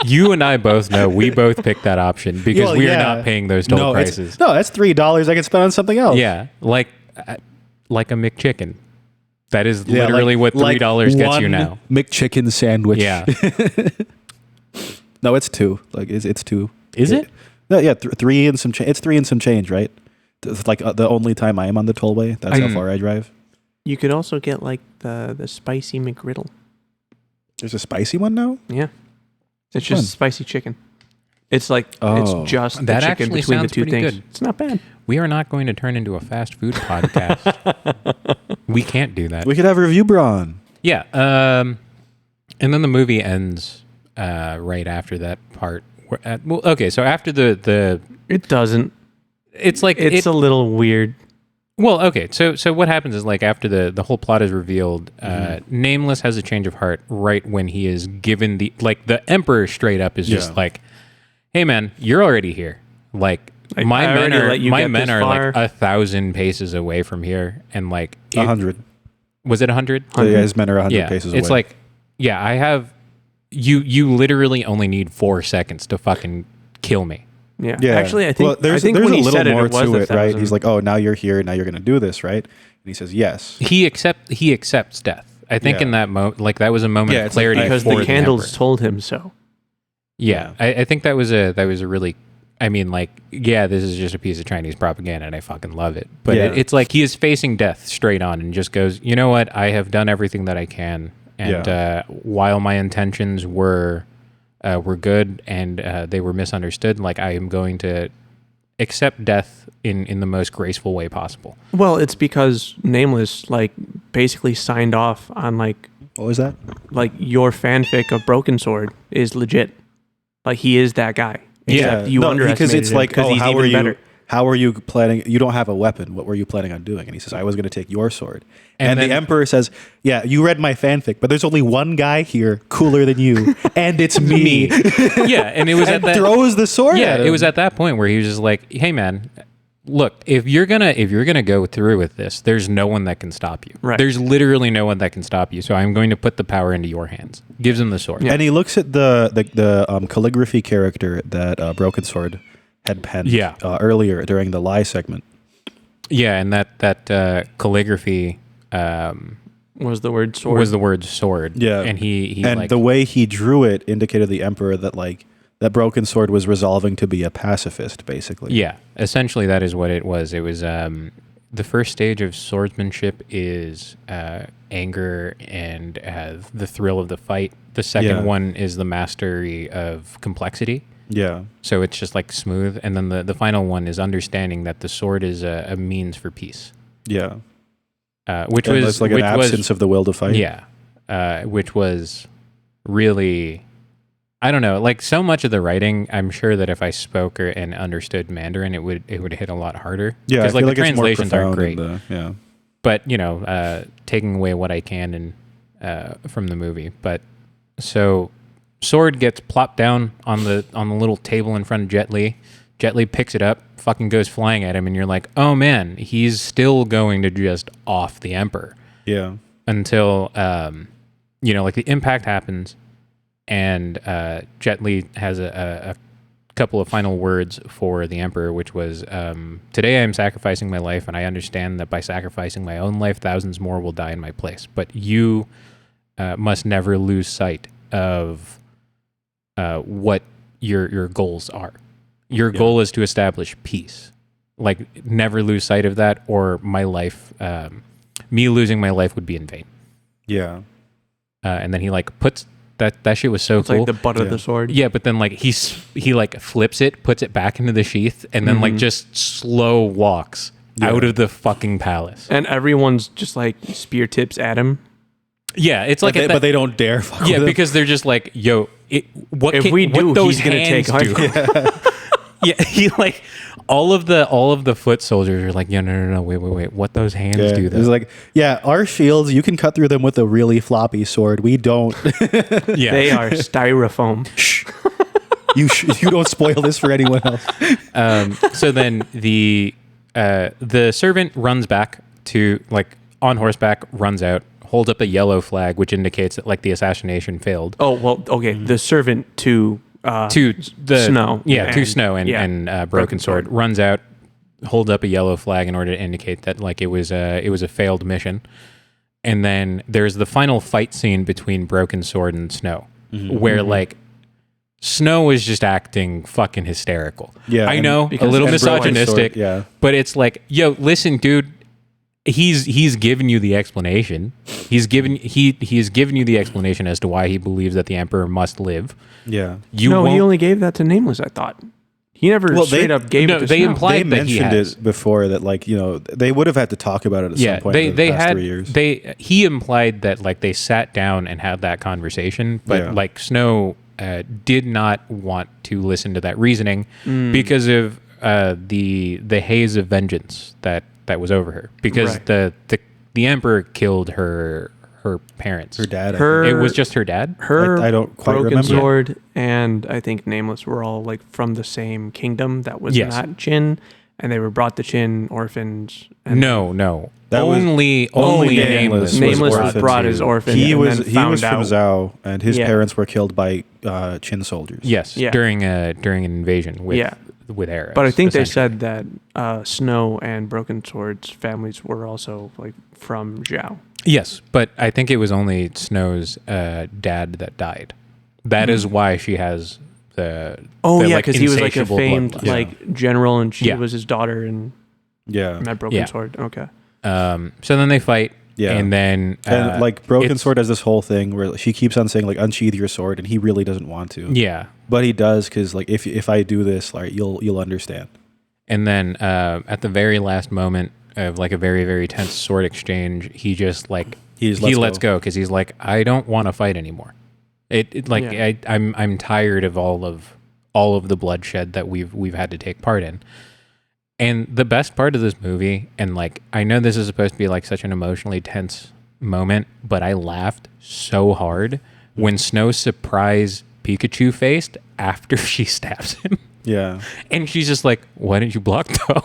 you and I both know we both picked that option because we are not paying those toll prices. That's $3 I can spend on something else. Yeah, like a McChicken. That is literally what $3 gets you now. McChicken sandwich. Yeah. No, it's $2. Like it's $2. Is it? No, yeah, 3 and some change. It's 3 and some change, right? It's like the only time I am on the tollway. That's how far I drive. You could also get like the spicy McGriddle. There's a spicy one now? Yeah. It's just spicy chicken. It's like it's just the chicken between the two things. Good. It's not bad. We are not going to turn into a fast food podcast. We can't do that. We could have Review Braun. Yeah. And then the movie ends right after that part. So after the it doesn't. It's like it's a little weird. Well, okay. So what happens is like after the whole plot is revealed, Nameless has a change of heart right when he is given the Emperor straight up is just like, hey man, you're already here. Like my men are like 1,000 paces away from here, and like 100. Was it 100? So yeah, his men are 100 paces away. It's like, yeah, I have you literally only need 4 seconds to fucking kill me. Yeah. Actually, I think there's when a he little said more it was to it, right? He's like, oh, now you're here, now you're going to do this, right? And he says yes. He accepts death. I think in that moment, like that was a moment of clarity because the candles told him so. Yeah, I think that was a really. I mean, like, yeah, this is just a piece of Chinese propaganda, and I fucking love it. But it's like he is facing death straight on, and just goes, you know what? I have done everything that I can, and while my intentions were good and they were misunderstood, like I am going to accept death in the most graceful way possible. Well, it's because Nameless like basically signed off on like, what was that? Like your fanfic of Broken Sword is legit. Like he is that guy. Except you underestimated because it's him like, because he's how even are you? better. how are you planning? You don't have a weapon. What were you planning on doing? And he says, I was going to take your sword. And the Emperor says, yeah, you read my fanfic, but there's only one guy here cooler than you, and it's me. Yeah, and it was and throws the sword at him. It was at that point where he was just like, hey, man, look, if you're gonna go through with this, there's no one that can stop you. Right. There's literally no one that can stop you. So I'm going to put the power into your hands. Gives him the sword. Yeah. And he looks at the calligraphy character that Broken Sword had penned earlier during the lie segment. Yeah, and that calligraphy was the word sword. Was the word sword. Yeah, and he and like, the way he drew it indicated the Emperor that like that Broken Sword was resolving to be a pacifist, basically. Yeah, essentially that is what it was. It was the first stage of swordsmanship is anger and the thrill of the fight. The second one is the mastery of complexity. Yeah. So it's just like smooth, and then the final one is understanding that the sword is a means for peace. Yeah. Which was like an absence of the will to fight. Yeah. Which was really, I don't know, like so much of the writing, I'm sure that if I spoke and understood Mandarin, it would hit a lot harder. Yeah, because like the translations aren't great. Yeah. But taking away what I can from the movie. But so sword gets plopped down on the little table in front of Jet Li. Jet Li picks it up, fucking goes flying at him, and you're like, oh man, he's still going to just off the Emperor. Yeah. Until like the impact happens, and Jet Li has a couple of final words for the Emperor, which was, today I am sacrificing my life, and I understand that by sacrificing my own life, thousands more will die in my place. But you must never lose sight of what your goals are. Your goal is to establish peace. Like, never lose sight of that, or my life, me losing my life would be in vain. Yeah. And then he like puts that shit was so it's cool. like the butt of the sword. Yeah, but then like he like flips it, puts it back into the sheath, and then like just slow walks out of the fucking palace. And everyone's just like spear tips at him. Yeah, it's like, but they don't dare fuck with him. because they're just like, yo, what if we do, those he's gonna take do? Yeah, he like all of the foot soldiers are like, yeah, no, wait, what those hands do though? It's like, yeah, our shields, you can cut through them with a really floppy sword. We don't. Yeah, they are styrofoam. Shh. You don't spoil this for anyone else. So then the servant runs back to, like, on horseback, runs out, holds up a yellow flag, which indicates that like the assassination failed. Oh well, okay. The servant to the Snow, to Snow and Broken Sword runs out, holds up a yellow flag in order to indicate that like it was a failed mission. And then there's the final fight scene between Broken Sword and Snow, where like Snow is just acting fucking hysterical. Yeah, I know, a little misogynistic. Sword, but it's like, yo, listen, dude. He's given you the explanation. He's given you the explanation as to why he believes that the Emperor must live. Yeah. He only gave that to Nameless, I thought. He never straight up gave it to they Snow. implied they that mentioned he has. it before that, like, they would have had to talk about it at some point in the past 3 years. He implied that like they sat down and had that conversation, but like Snow did not want to listen to that reasoning because of the haze of vengeance that was over her, because the Emperor killed her parents. Her dad. It was just her dad. I don't quite Broken remember. Sword and I think Nameless were all like from the same kingdom that was not Qin, and they were brought to Qin orphans. And No. That only Nameless was brought as orphan. He was from out. Zhao, and his parents were killed by Qin soldiers. Yes, during an invasion with arrows. But I think they said that Snow and Broken Sword's families were also like from Zhao. Yes, but I think it was only Snow's dad that died. That is why she has because he was like a famed general, and she was his daughter, and met Broken Sword. Okay. So then they fight. Yeah. And then like Broken Sword has this whole thing where she keeps on saying like, unsheath your sword, and he really doesn't want to. Yeah. But he does, because like if I do this, like you'll understand. And then at the very last moment of like a very, very tense sword exchange, he just like he lets go because he's like, I don't want to fight anymore. I'm tired of all of the bloodshed that we've had to take part in. And the best part of this movie, and like, I know this is supposed to be like such an emotionally tense moment, but I laughed so hard when Snow surprise Pikachu faced after she stabs him. Yeah. And she's just like, why didn't you block though?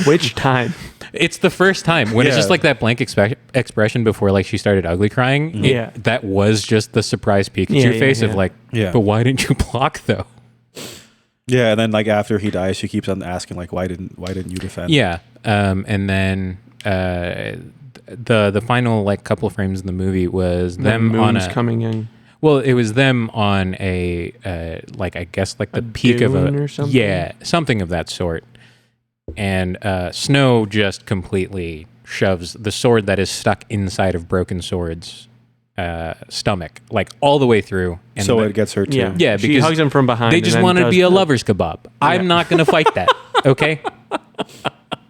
Which time? It's the first time when it's just like that blank expression before like she started ugly crying. Yeah. That was just the surprise Pikachu face of like, but why didn't you block though? Yeah, and then like after he dies, she keeps on asking like, why didn't you defend? Yeah, and then the final like couple of frames in the movie was them on a coming in. Well, it was them on a like I guess like the peak of a or something? Yeah, something of that sort. And Snow just completely shoves the sword that is stuck inside of Broken Sword's stomach, like all the way through. And So it gets her too. Yeah, because she hugs him from behind. they just wanted to be a lover's kebab. I'm not going to fight that, okay?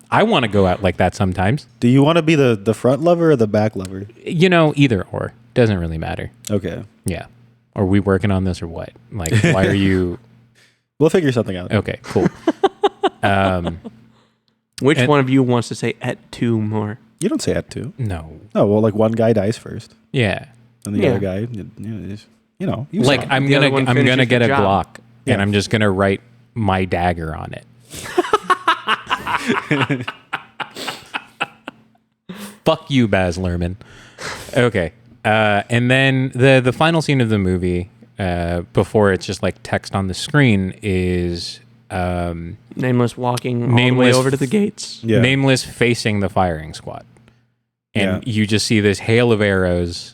I want to go out like that sometimes. Do you want to be the front lover or the back lover? You know, either or. Doesn't really matter. Okay. Yeah. Are we working on this or what? Like, why are you... We'll figure something out. Okay, cool. Which one of you wants to say et tu more? You don't say that too. No. Oh, well, like one guy dies first. Yeah. And the other guy, you Like, saw. I'm The other gonna one I'm gonna finishes get the a job. Glock Yeah. and I'm just gonna write my dagger on it. Fuck you, Baz Luhrmann. Okay. And then the final scene of the movie, before it's just like text on the screen, is Nameless walking all the way Nameless over to the gates. Yeah. Nameless facing the firing squad. And you just see this hail of arrows.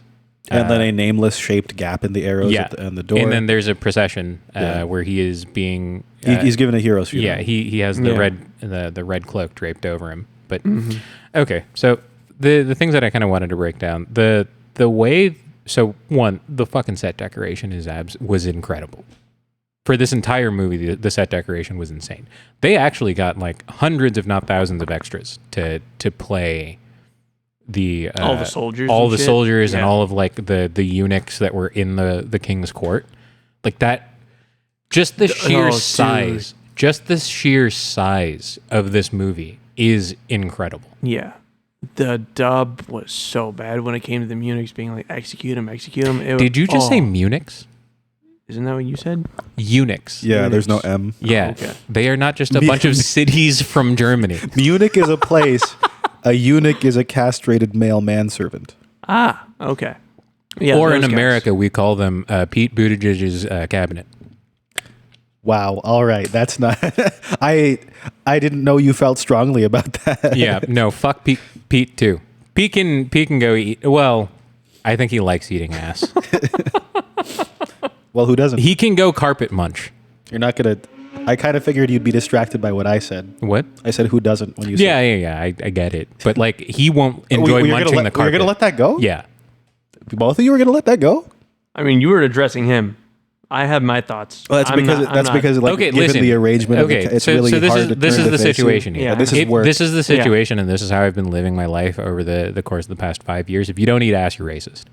And then a nameless shaped gap in the arrows and the door. And then there's a procession where he is being... he's given a hero's funeral. Yeah, he has the red cloak draped over him. But okay, so the things that I kind of wanted to break down, the way... So one, the fucking set decoration was incredible. For this entire movie, the set decoration was insane. They actually got like hundreds, if not thousands, of extras to play the all the soldiers, and all of like the eunuchs that were in the king's court. Like that, just the sheer size, just the sheer size of this movie is incredible. Yeah. The dub was so bad when it came to the Munichs being like, execute him. Did you just say Munichs? Isn't that what you said? Eunuchs. Yeah, there's no M. Yeah. Oh, okay. They are not just a bunch of cities from Germany. Munich is a place. A eunuch is a castrated male manservant. Ah, okay. Yeah, or in those guys. America, we call them Pete Buttigieg's cabinet. Wow. All right. That's not... I didn't know you felt strongly about that. Yeah. No, fuck Pete too. Pete can go eat... Well, I think he likes eating ass. Well, who doesn't? He can go carpet munch. You're not going to... I kind of figured you'd be distracted by what I said. What? I said who doesn't when you said... Yeah. I get it. But like, he won't enjoy munching the carpet. You're going to let that go? Yeah. Both of you were going to let that go? I mean, you were addressing him. I have my thoughts. Well, that's because like, Okay, given listen. the arrangement Okay, of the, it's so really this hard is to this turn is the face situation to. here. Yeah. This is work. This is the situation, and this is how I've been living my life over the course of the past 5 years. If you don't eat ass, you're racist.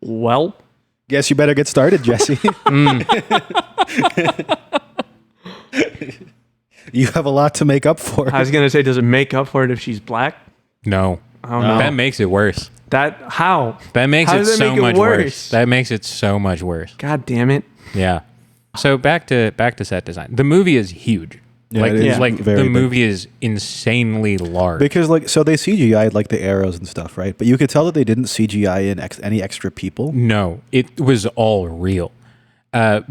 Well, Guess you better get started, Jesse. You have a lot to make up for. I was going to say, does it make up for it if she's black? No. I don't know. That makes it worse. How? That makes How it does that so make it much worse? worse. That makes it so much worse. God damn it. Yeah. So back to set design. The movie is huge. Yeah, it is like very the big. movie is insanely large. Because like so they CGI'd like the arrows and stuff, right? But you could tell that they didn't CGI in any extra people. No, it was all real.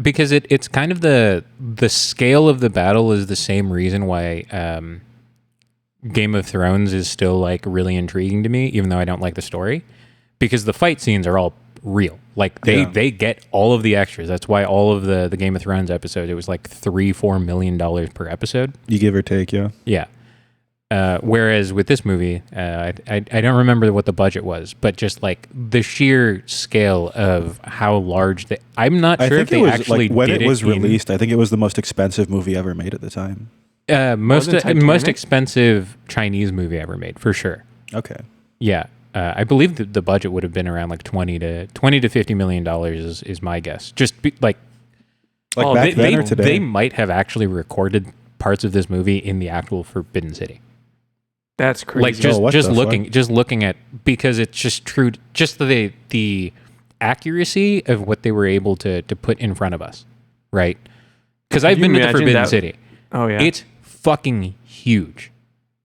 Because it's kind of the scale of the battle is the same reason why Game of Thrones is still like really intriguing to me, even though I don't like the story, because the fight scenes are all real. Like they get all of the extras. That's why all of the Game of Thrones episodes, it was like $3-4 million per episode. You give or take, yeah. Yeah. Whereas with this movie, I don't remember what the budget was, but just like the sheer scale of how large I'm not sure if they actually like when did it was in- released. I think it was the most expensive movie ever made at the time. most Titanic? expensive Chinese movie ever made, for sure. Okay. Yeah. I believe the budget would have been around like $20 to $50 million is my guess. Just Back then or today? They might have actually recorded parts of this movie in the actual Forbidden City. That's crazy. Like just looking at, because it's just true, just the accuracy of what they were able to put in front of us, right? Because I've been to the Forbidden City. Oh yeah, it's fucking huge.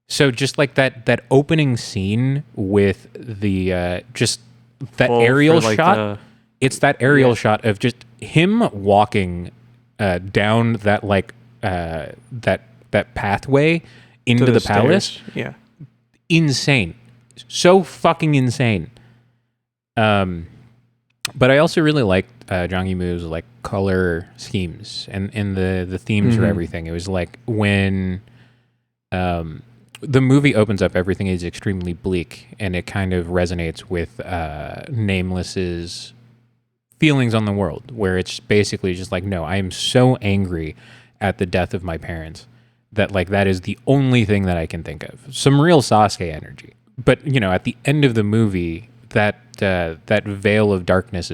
So just like that opening scene with the just that aerial shot, it's that aerial shot of just him walking down that that pathway into the palace. Yeah, insane, so fucking insane. But I also really liked Zhang Yimou's like color schemes and the themes for everything. It was like when the movie opens up, everything is extremely bleak, and it kind of resonates with Nameless's feelings on the world, where it's basically just like, no, I am so angry at the death of my parents that like that is the only thing that I can think of. Some real Sasuke energy. But you know, at the end of the movie, that veil of darkness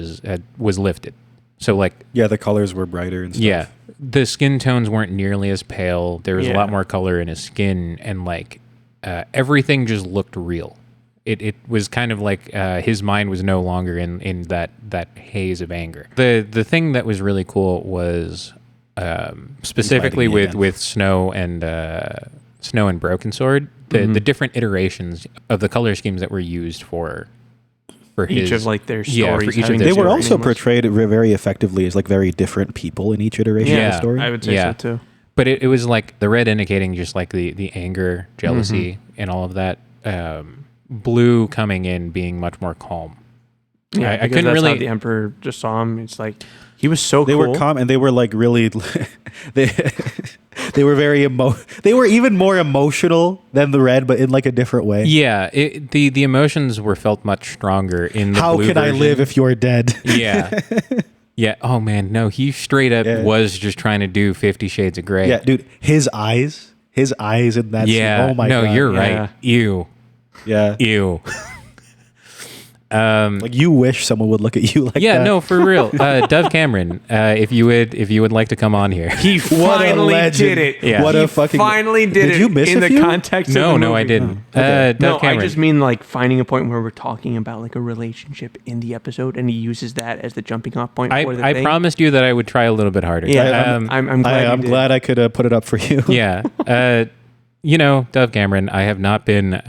was lifted. So like, yeah, the colors were brighter and stuff. Yeah, the skin tones weren't nearly as pale. There was a lot more color in his skin, and like everything just looked real. It was kind of like his mind was no longer in that haze of anger. The thing that was really cool was specifically with Snow and Broken Sword, the different iterations of the color schemes that were used for each of like their stories. They were also portrayed very effectively as like very different people in each iteration of the story. I would say so too. But it was like the red indicating just like the anger, jealousy, and all of that. Blue coming in being much more calm. Yeah, I couldn't really. How the Emperor just saw him. It's like he was so. They were calm, and they were like really. They were very They were even more emotional than the red, but in like a different way. Yeah, the emotions were felt much stronger in the How blue can version. I live if you're dead? Yeah. Yeah. Oh man, no. He straight up was just trying to do 50 Shades of Grey. Yeah, dude. His eyes in that. Yeah. Scene. Oh my god. No, you're right. Ew. Yeah. Ew. Like you wish someone would look at you like that. Yeah, no, for real. Dove Cameron, if you would like to come on here. He finally did it. Yeah. What a fucking finally did it. You miss in the few? context of the movie. No, I didn't. Okay. Dove Cameron. I just mean like finding a point where we're talking about like a relationship in the episode, and he uses that as the jumping off point for the thing. I promised you that I would try a little bit harder. Yeah, I'm glad. I'm glad I could put it up for you. Yeah. You know, Dove Cameron, I have not been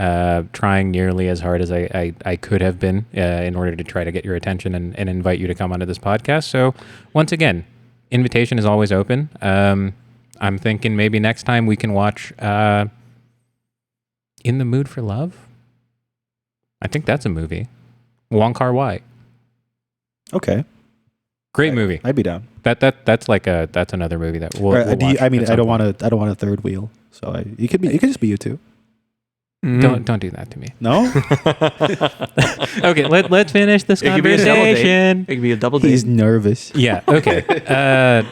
trying nearly as hard as I could have been in order to try to get your attention and invite you to come onto this podcast. So once again, invitation is always open. I'm thinking maybe next time we can watch In the Mood for Love. I think that's a movie. Wong Kar-wai. Okay. Great movie. I'd be down. That's another movie that we'll watch. I mean, I don't want a third wheel. So it could just be you two. Don't do that to me. No. Okay, let's finish this conversation. It could be a double date. He's nervous. Yeah. Okay.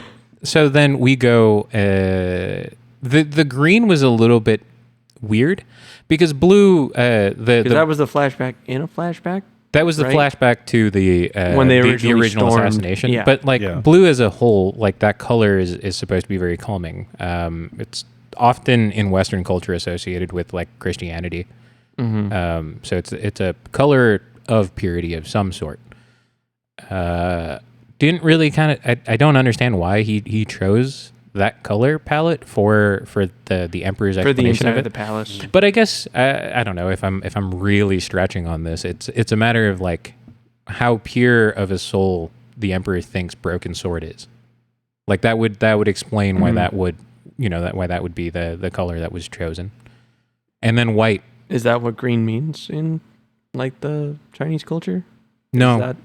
So then we go. The green was a little bit weird because blue. That was the flashback in a flashback. That was the flashback to the when they the original stormed. assassination. Yeah. But like blue as a whole, like that color is supposed to be very calming. It's often in Western culture associated with like Christianity. So it's a color of purity of some sort. Didn't really I don't understand why he chose that color palette for the Emperor's explanation of it. The palace. But I guess I don't know if I'm really stretching on this. It's a matter of like how pure of a soul the Emperor thinks Broken Sword is. Like that would explain why that would why that would be the color that was chosen. And then white. Is that what green means in like the Chinese culture? No.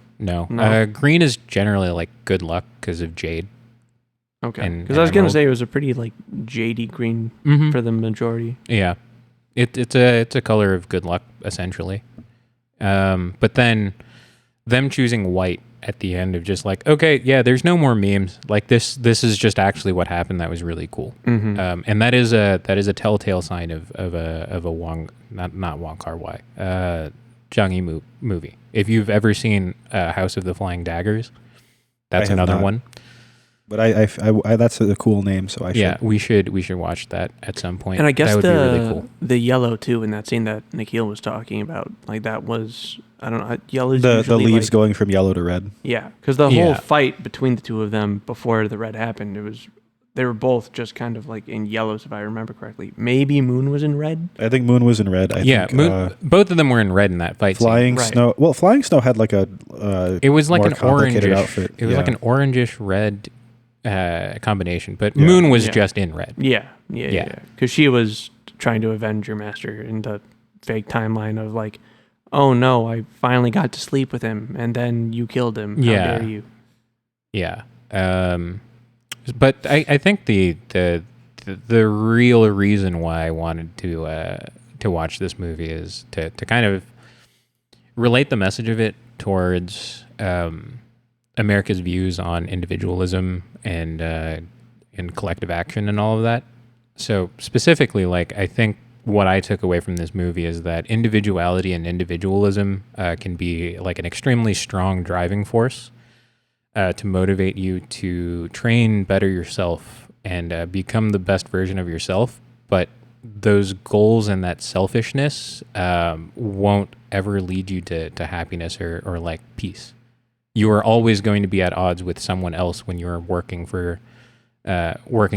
Green is generally like good luck because of jade. Okay. Because I was gonna say it was a pretty like jadey green for the majority. Yeah, it's a color of good luck essentially. But then them choosing white at the end of just like, okay, yeah, there's no more memes. Like this is just actually what happened. That was really cool. And that is a telltale sign of a Wong not Wong Kar-wai Zhang Yimou movie. If you've ever seen House of the Flying Daggers, that's another one. But I that's a cool name, so I should. Yeah, we should watch that at some point. And I guess that would be really cool. The yellow too in that scene that Nikhil was talking about, like that was, I don't know, yellow's The usually leaves like, going from yellow to red. yeah, because the whole fight between the two of them before the red happened, they were both just kind of like in yellows, if I remember correctly. Maybe Moon was in red. I think Moon was in red. I think, Moon, both of them were in red in that fight Flying scene. Snow. Well, Flying Snow had like a. It was like more an orangish outfit. It was like an orangish red combination, but Moon was just in red. Yeah. Because she was trying to avenge your master in the fake timeline of like, oh no, I finally got to sleep with him, and then you killed him. How dare you? Yeah. But I think the real reason why I wanted to watch this movie is to kind of relate the message of it towards America's views on individualism and collective action and all of that. So specifically, like, I think what I took away from this movie is that individuality and individualism can be like an extremely strong driving force to motivate you to train better yourself and become the best version of yourself. But those goals and that selfishness won't ever lead you to happiness or like peace. You are always going to be at odds with someone else when you're working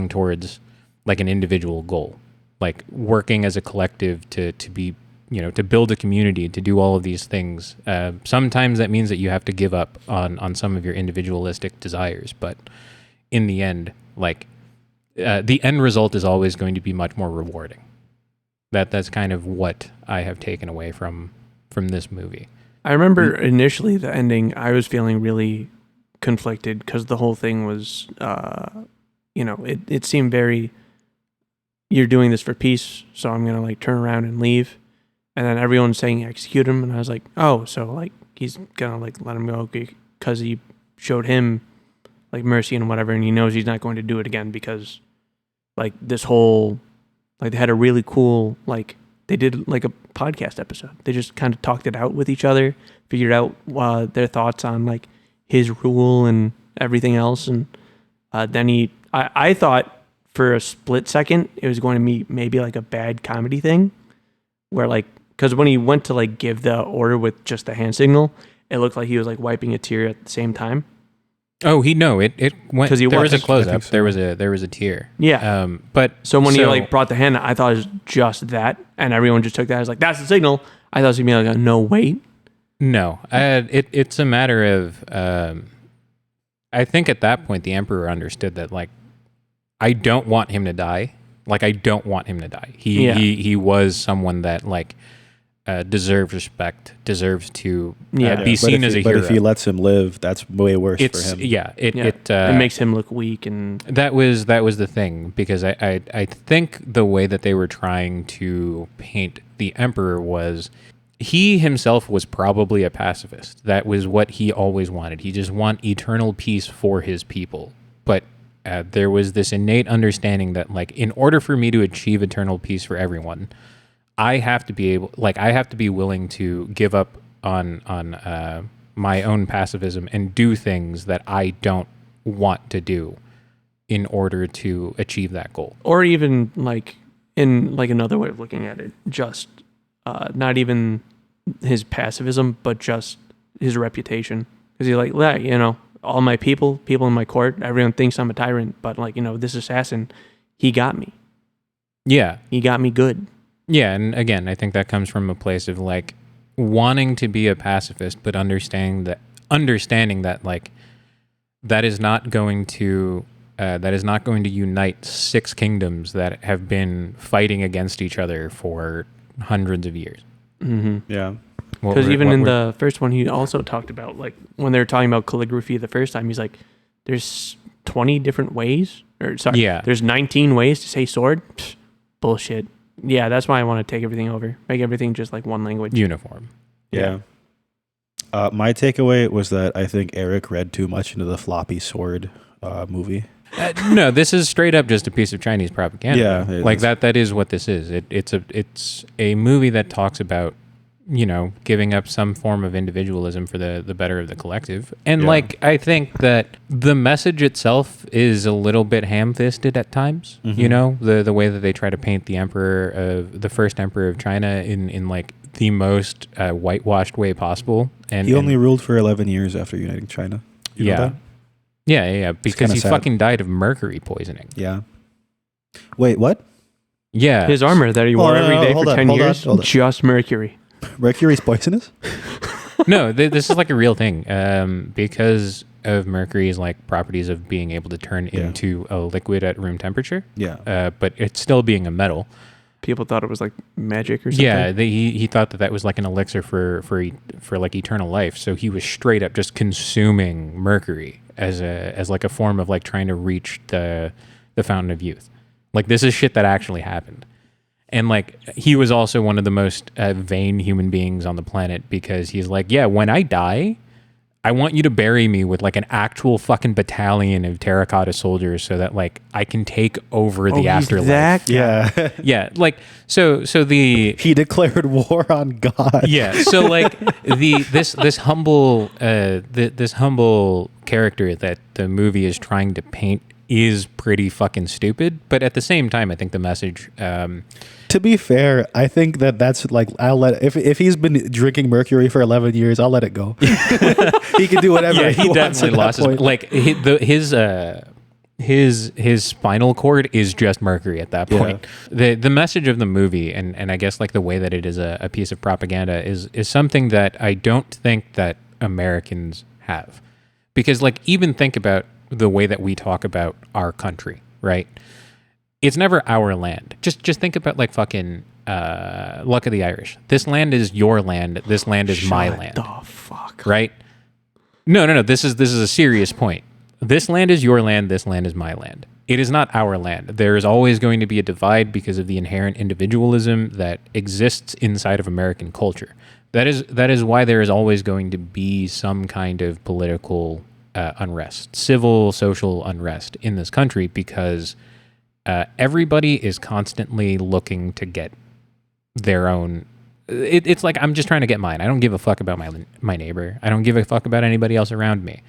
towards like an individual goal, like working as a collective to be, to build a community, to do all of these things. Sometimes that means that you have to give up on some of your individualistic desires, but in the end, like the end result is always going to be much more rewarding. That's kind of what I have taken away from this movie. I remember initially the ending, I was feeling really conflicted because the whole thing was, it seemed very, you're doing this for peace, so I'm going to like turn around and leave. And then everyone's saying execute him. And I was like, oh, so like he's going to like let him go because he showed him like mercy and whatever. And he knows he's not going to do it again because like this whole, like they had a really cool, like they did like a podcast episode. They just kind of talked it out with each other, figured out their thoughts on like his rule and everything else. And then I thought for a split second, it was going to be maybe like a bad comedy thing where like, because when he went to like give the order with just the hand signal, it looked like he was like wiping a tear at the same time. Oh, it went because there was a close up. So. There was a tear. Yeah. But he like brought the hand, I thought it was just that, and everyone just took that as like that's the signal. I thought it was gonna be like a no wait. No, it's a matter of. I think at that point the Emperor understood that like I don't want him to die. Like I don't want him to die. He was someone that like deserves respect, deserves to be seen as a hero. But if he lets him live, that's way worse for him. Yeah, it makes him look weak, and that was the thing, because I think the way that they were trying to paint the Emperor was he himself was probably a pacifist. That was what he always wanted. He just wanted eternal peace for his people. But there was this innate understanding that like in order for me to achieve eternal peace for everyone, I have to be willing to give up on my own pacifism and do things that I don't want to do in order to achieve that goal. Or even like in like another way of looking at it, just not even his pacifism, but just his reputation. Because he's like, all my people in my court, everyone thinks I'm a tyrant, but like, this assassin, he got me. Yeah. He got me good. Yeah, and again, I think that comes from a place of like wanting to be a pacifist, but understanding that like that is not going to unite 6 kingdoms that have been fighting against each other for hundreds of years. Mm-hmm. Yeah, because even in the first one, he also talked about like when they were talking about calligraphy the first time, he's like, "There's 20 different ways," there's 19 ways to say sword. Psh, bullshit. Yeah, that's why I want to take everything over. Make everything just like one language. Uniform. Yeah. My takeaway was that I think Eric read too much into the floppy sword movie. No, this is straight up just a piece of Chinese propaganda. Yeah. Like that is what this is. It's a movie that talks about giving up some form of individualism for the better of the collective. And I think that the message itself is a little bit ham-fisted at times. The way that they try to paint the first emperor of China in like the most whitewashed way possible. And he only ruled for 11 years after uniting China. You know that? Yeah, because he fucking died of mercury poisoning. Yeah. Wait, what? Yeah. His armor that he wore every day for 10 years, just mercury. Mercury's poisonous? No, this is like a real thing. Because of mercury's like properties of being able to turn into a liquid at room temperature. Yeah. But it's still being a metal. People thought it was like magic or something. Yeah, he thought that was like an elixir for like eternal life. So he was straight up just consuming mercury as like a form of like trying to reach the fountain of youth. Like this is shit that actually happened. And like he was also one of the most vain human beings on the planet, because he's like, yeah, when I die, I want you to bury me with like an actual fucking battalion of terracotta soldiers so that like I can take over the afterlife. Yeah. Yeah. Like, so he declared war on God. Yeah. So like this humble character that the movie is trying to paint is pretty fucking stupid. But at the same time, I think the message, to be fair, I think that's like, if he's been drinking mercury for 11 years, I'll let it go. He can do whatever. Yeah, he definitely lost his spinal cord is just mercury at that point. Yeah. The message of the movie, and I guess like the way that it is a piece of propaganda is something that I don't think that Americans have, because like even think about the way that we talk about our country, right? It's never our land. Just think about like fucking Luck of the Irish. This land is your land. This land is my land. The fuck. Right? No. This is a serious point. This land is your land. This land is my land. It is not our land. There is always going to be a divide because of the inherent individualism that exists inside of American culture. That is why there is always going to be some kind of political unrest, civil, social unrest in this country, because everybody is constantly looking to get their own. It's like, I'm just trying to get mine. I don't give a fuck about my neighbor. I don't give a fuck about anybody else around me.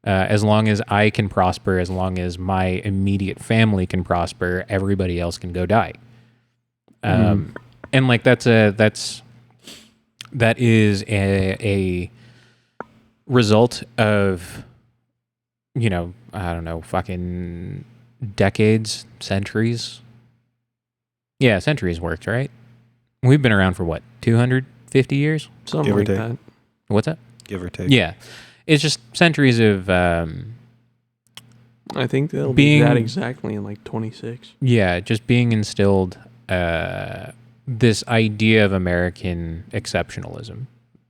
As long as I can prosper, as long as my immediate family can prosper, everybody else can go die. And like that is a result of, I don't know, fucking decades, centuries. Yeah, centuries worked, right? We've been around for what, 250 years? Something like that. What's that? Give or take. Yeah. It's just centuries of... I think they'll be that exactly in like 26. Yeah, just being instilled this idea of American exceptionalism.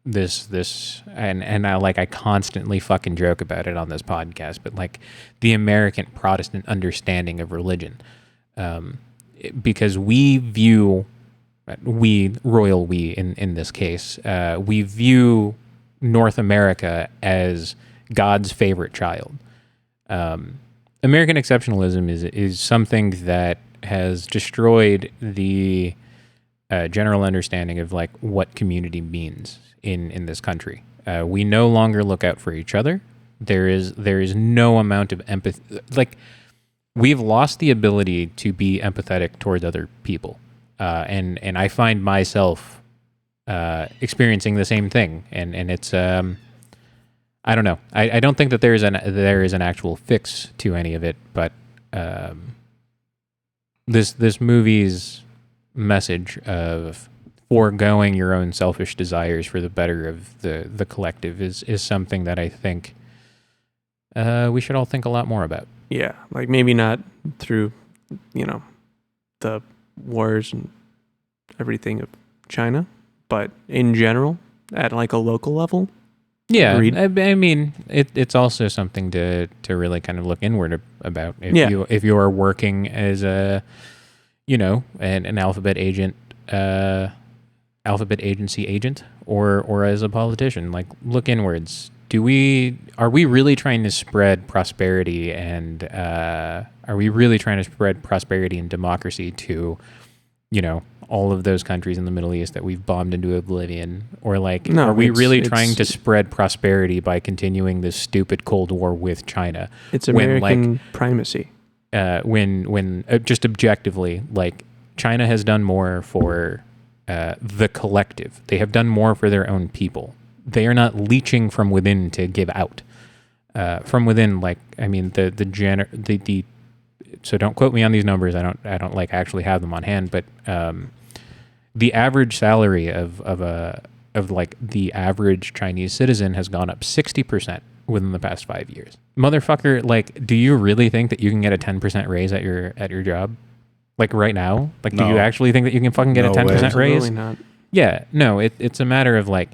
And I constantly fucking joke about it on this podcast, but like the American Protestant understanding of religion, because royal we in this case, we view North America as God's favorite child. American exceptionalism is something that has destroyed the general understanding of like what community means in this country. We no longer look out for each other. There is no amount of empathy. Like, we've lost the ability to be empathetic towards other people, and I find myself experiencing the same thing. And it's I don't know. I don't think that there is an actual fix to any of it, but this movie's message of foregoing your own selfish desires for the better of the collective is something that I think we should all think a lot more about. Yeah, like maybe not through, the wars and everything of China, but in general, at like a local level. Yeah, I mean, it's also something to really kind of look inward about. If you are working as an alphabet agent, alphabet agency agent, or as a politician, like look inwards. Are we really trying to spread prosperity and are we really trying to spread prosperity and democracy to, all of those countries in the Middle East that we've bombed into oblivion? Or like, No, are we it's- really it's- trying to spread prosperity by continuing this stupid Cold War with China? It's when, American primacy. When just objectively, like, China has done more for the collective. They have done more for their own people. They are not leeching from within to give out. From within, like, I mean, the so don't quote me on these numbers. I don't like actually have them on hand, but the average salary of like the average Chinese citizen has gone up 60% within the past 5 years. Motherfucker, like, do you really think that you can get a 10% raise at your job? Like right now? Like, do you actually think that you can fucking get a 10% raise? Absolutely not. Yeah, no, it's a matter of like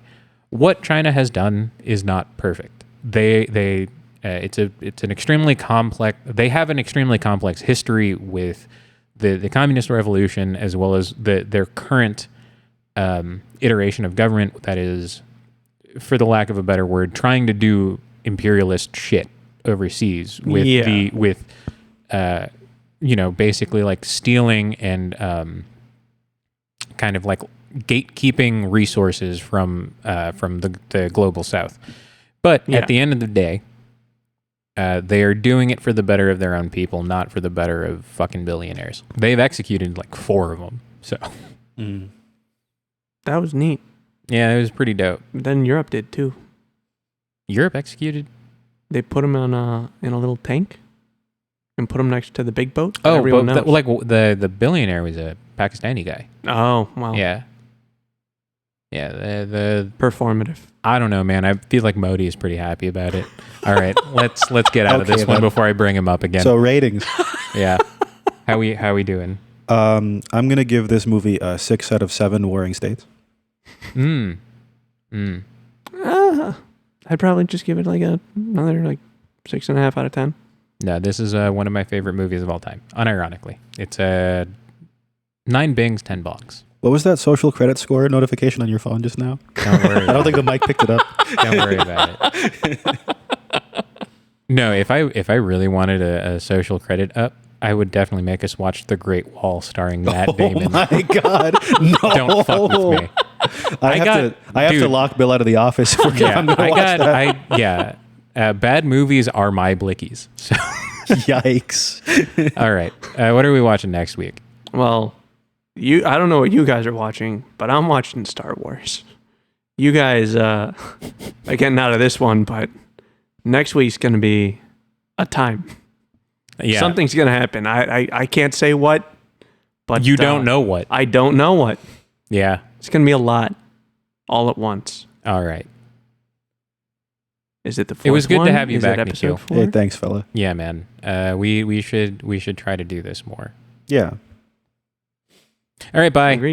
what China has done is not perfect. It's an extremely complex. They have an extremely complex history with the communist revolution as well as their current iteration of government that is, for the lack of a better word, trying to do imperialist shit overseas with basically like stealing and kind of like gatekeeping resources from the global south. But at the end of the day, they are doing it for the better of their own people, not for the better of fucking billionaires. They've executed like 4 of them. So That was neat. yeah, it was pretty dope. Then Europe did too. Europe executed? They put him in a little tank and put him next to the big boat. Oh, everyone but knows. the billionaire was a Pakistani guy. Oh, wow. Yeah. Yeah, the Performative. I don't know, man. I feel like Modi is pretty happy about it. All right, let's get out of this one before I bring him up again. So ratings. Yeah. How we doing? I'm gonna give this movie a 6 out of 7 warring states. I'd probably just give it like another like 6.5 out of 10. No, this is one of my favorite movies of all time. Unironically, it's 9 bings, 10 bongs. What was that social credit score notification on your phone just now? Don't worry. I don't think the mic picked it up. Don't worry about it. No, if I really wanted a social credit up, I would definitely make us watch The Great Wall starring Matt Damon. Oh my god! No, Don't fuck with me. I have to lock Bill out of the office. Yeah, I'm gonna watch that. Bad movies are my blickies. So, Yikes! all right, what are we watching next week? Well, I don't know what you guys are watching, but I'm watching Star Wars. You guys, getting out of this one, but next week's going to be a time. Yeah, Something's going to happen. I can't say what, but you don't know what. I don't know what. Yeah. It's going to be a lot all at once. All right. Is it the fourth It was good one? to have you Is back, it episode Nikhil. 4? Hey, thanks, fella. Yeah, man. We should try to do this more. Yeah. All right, bye. Agreed.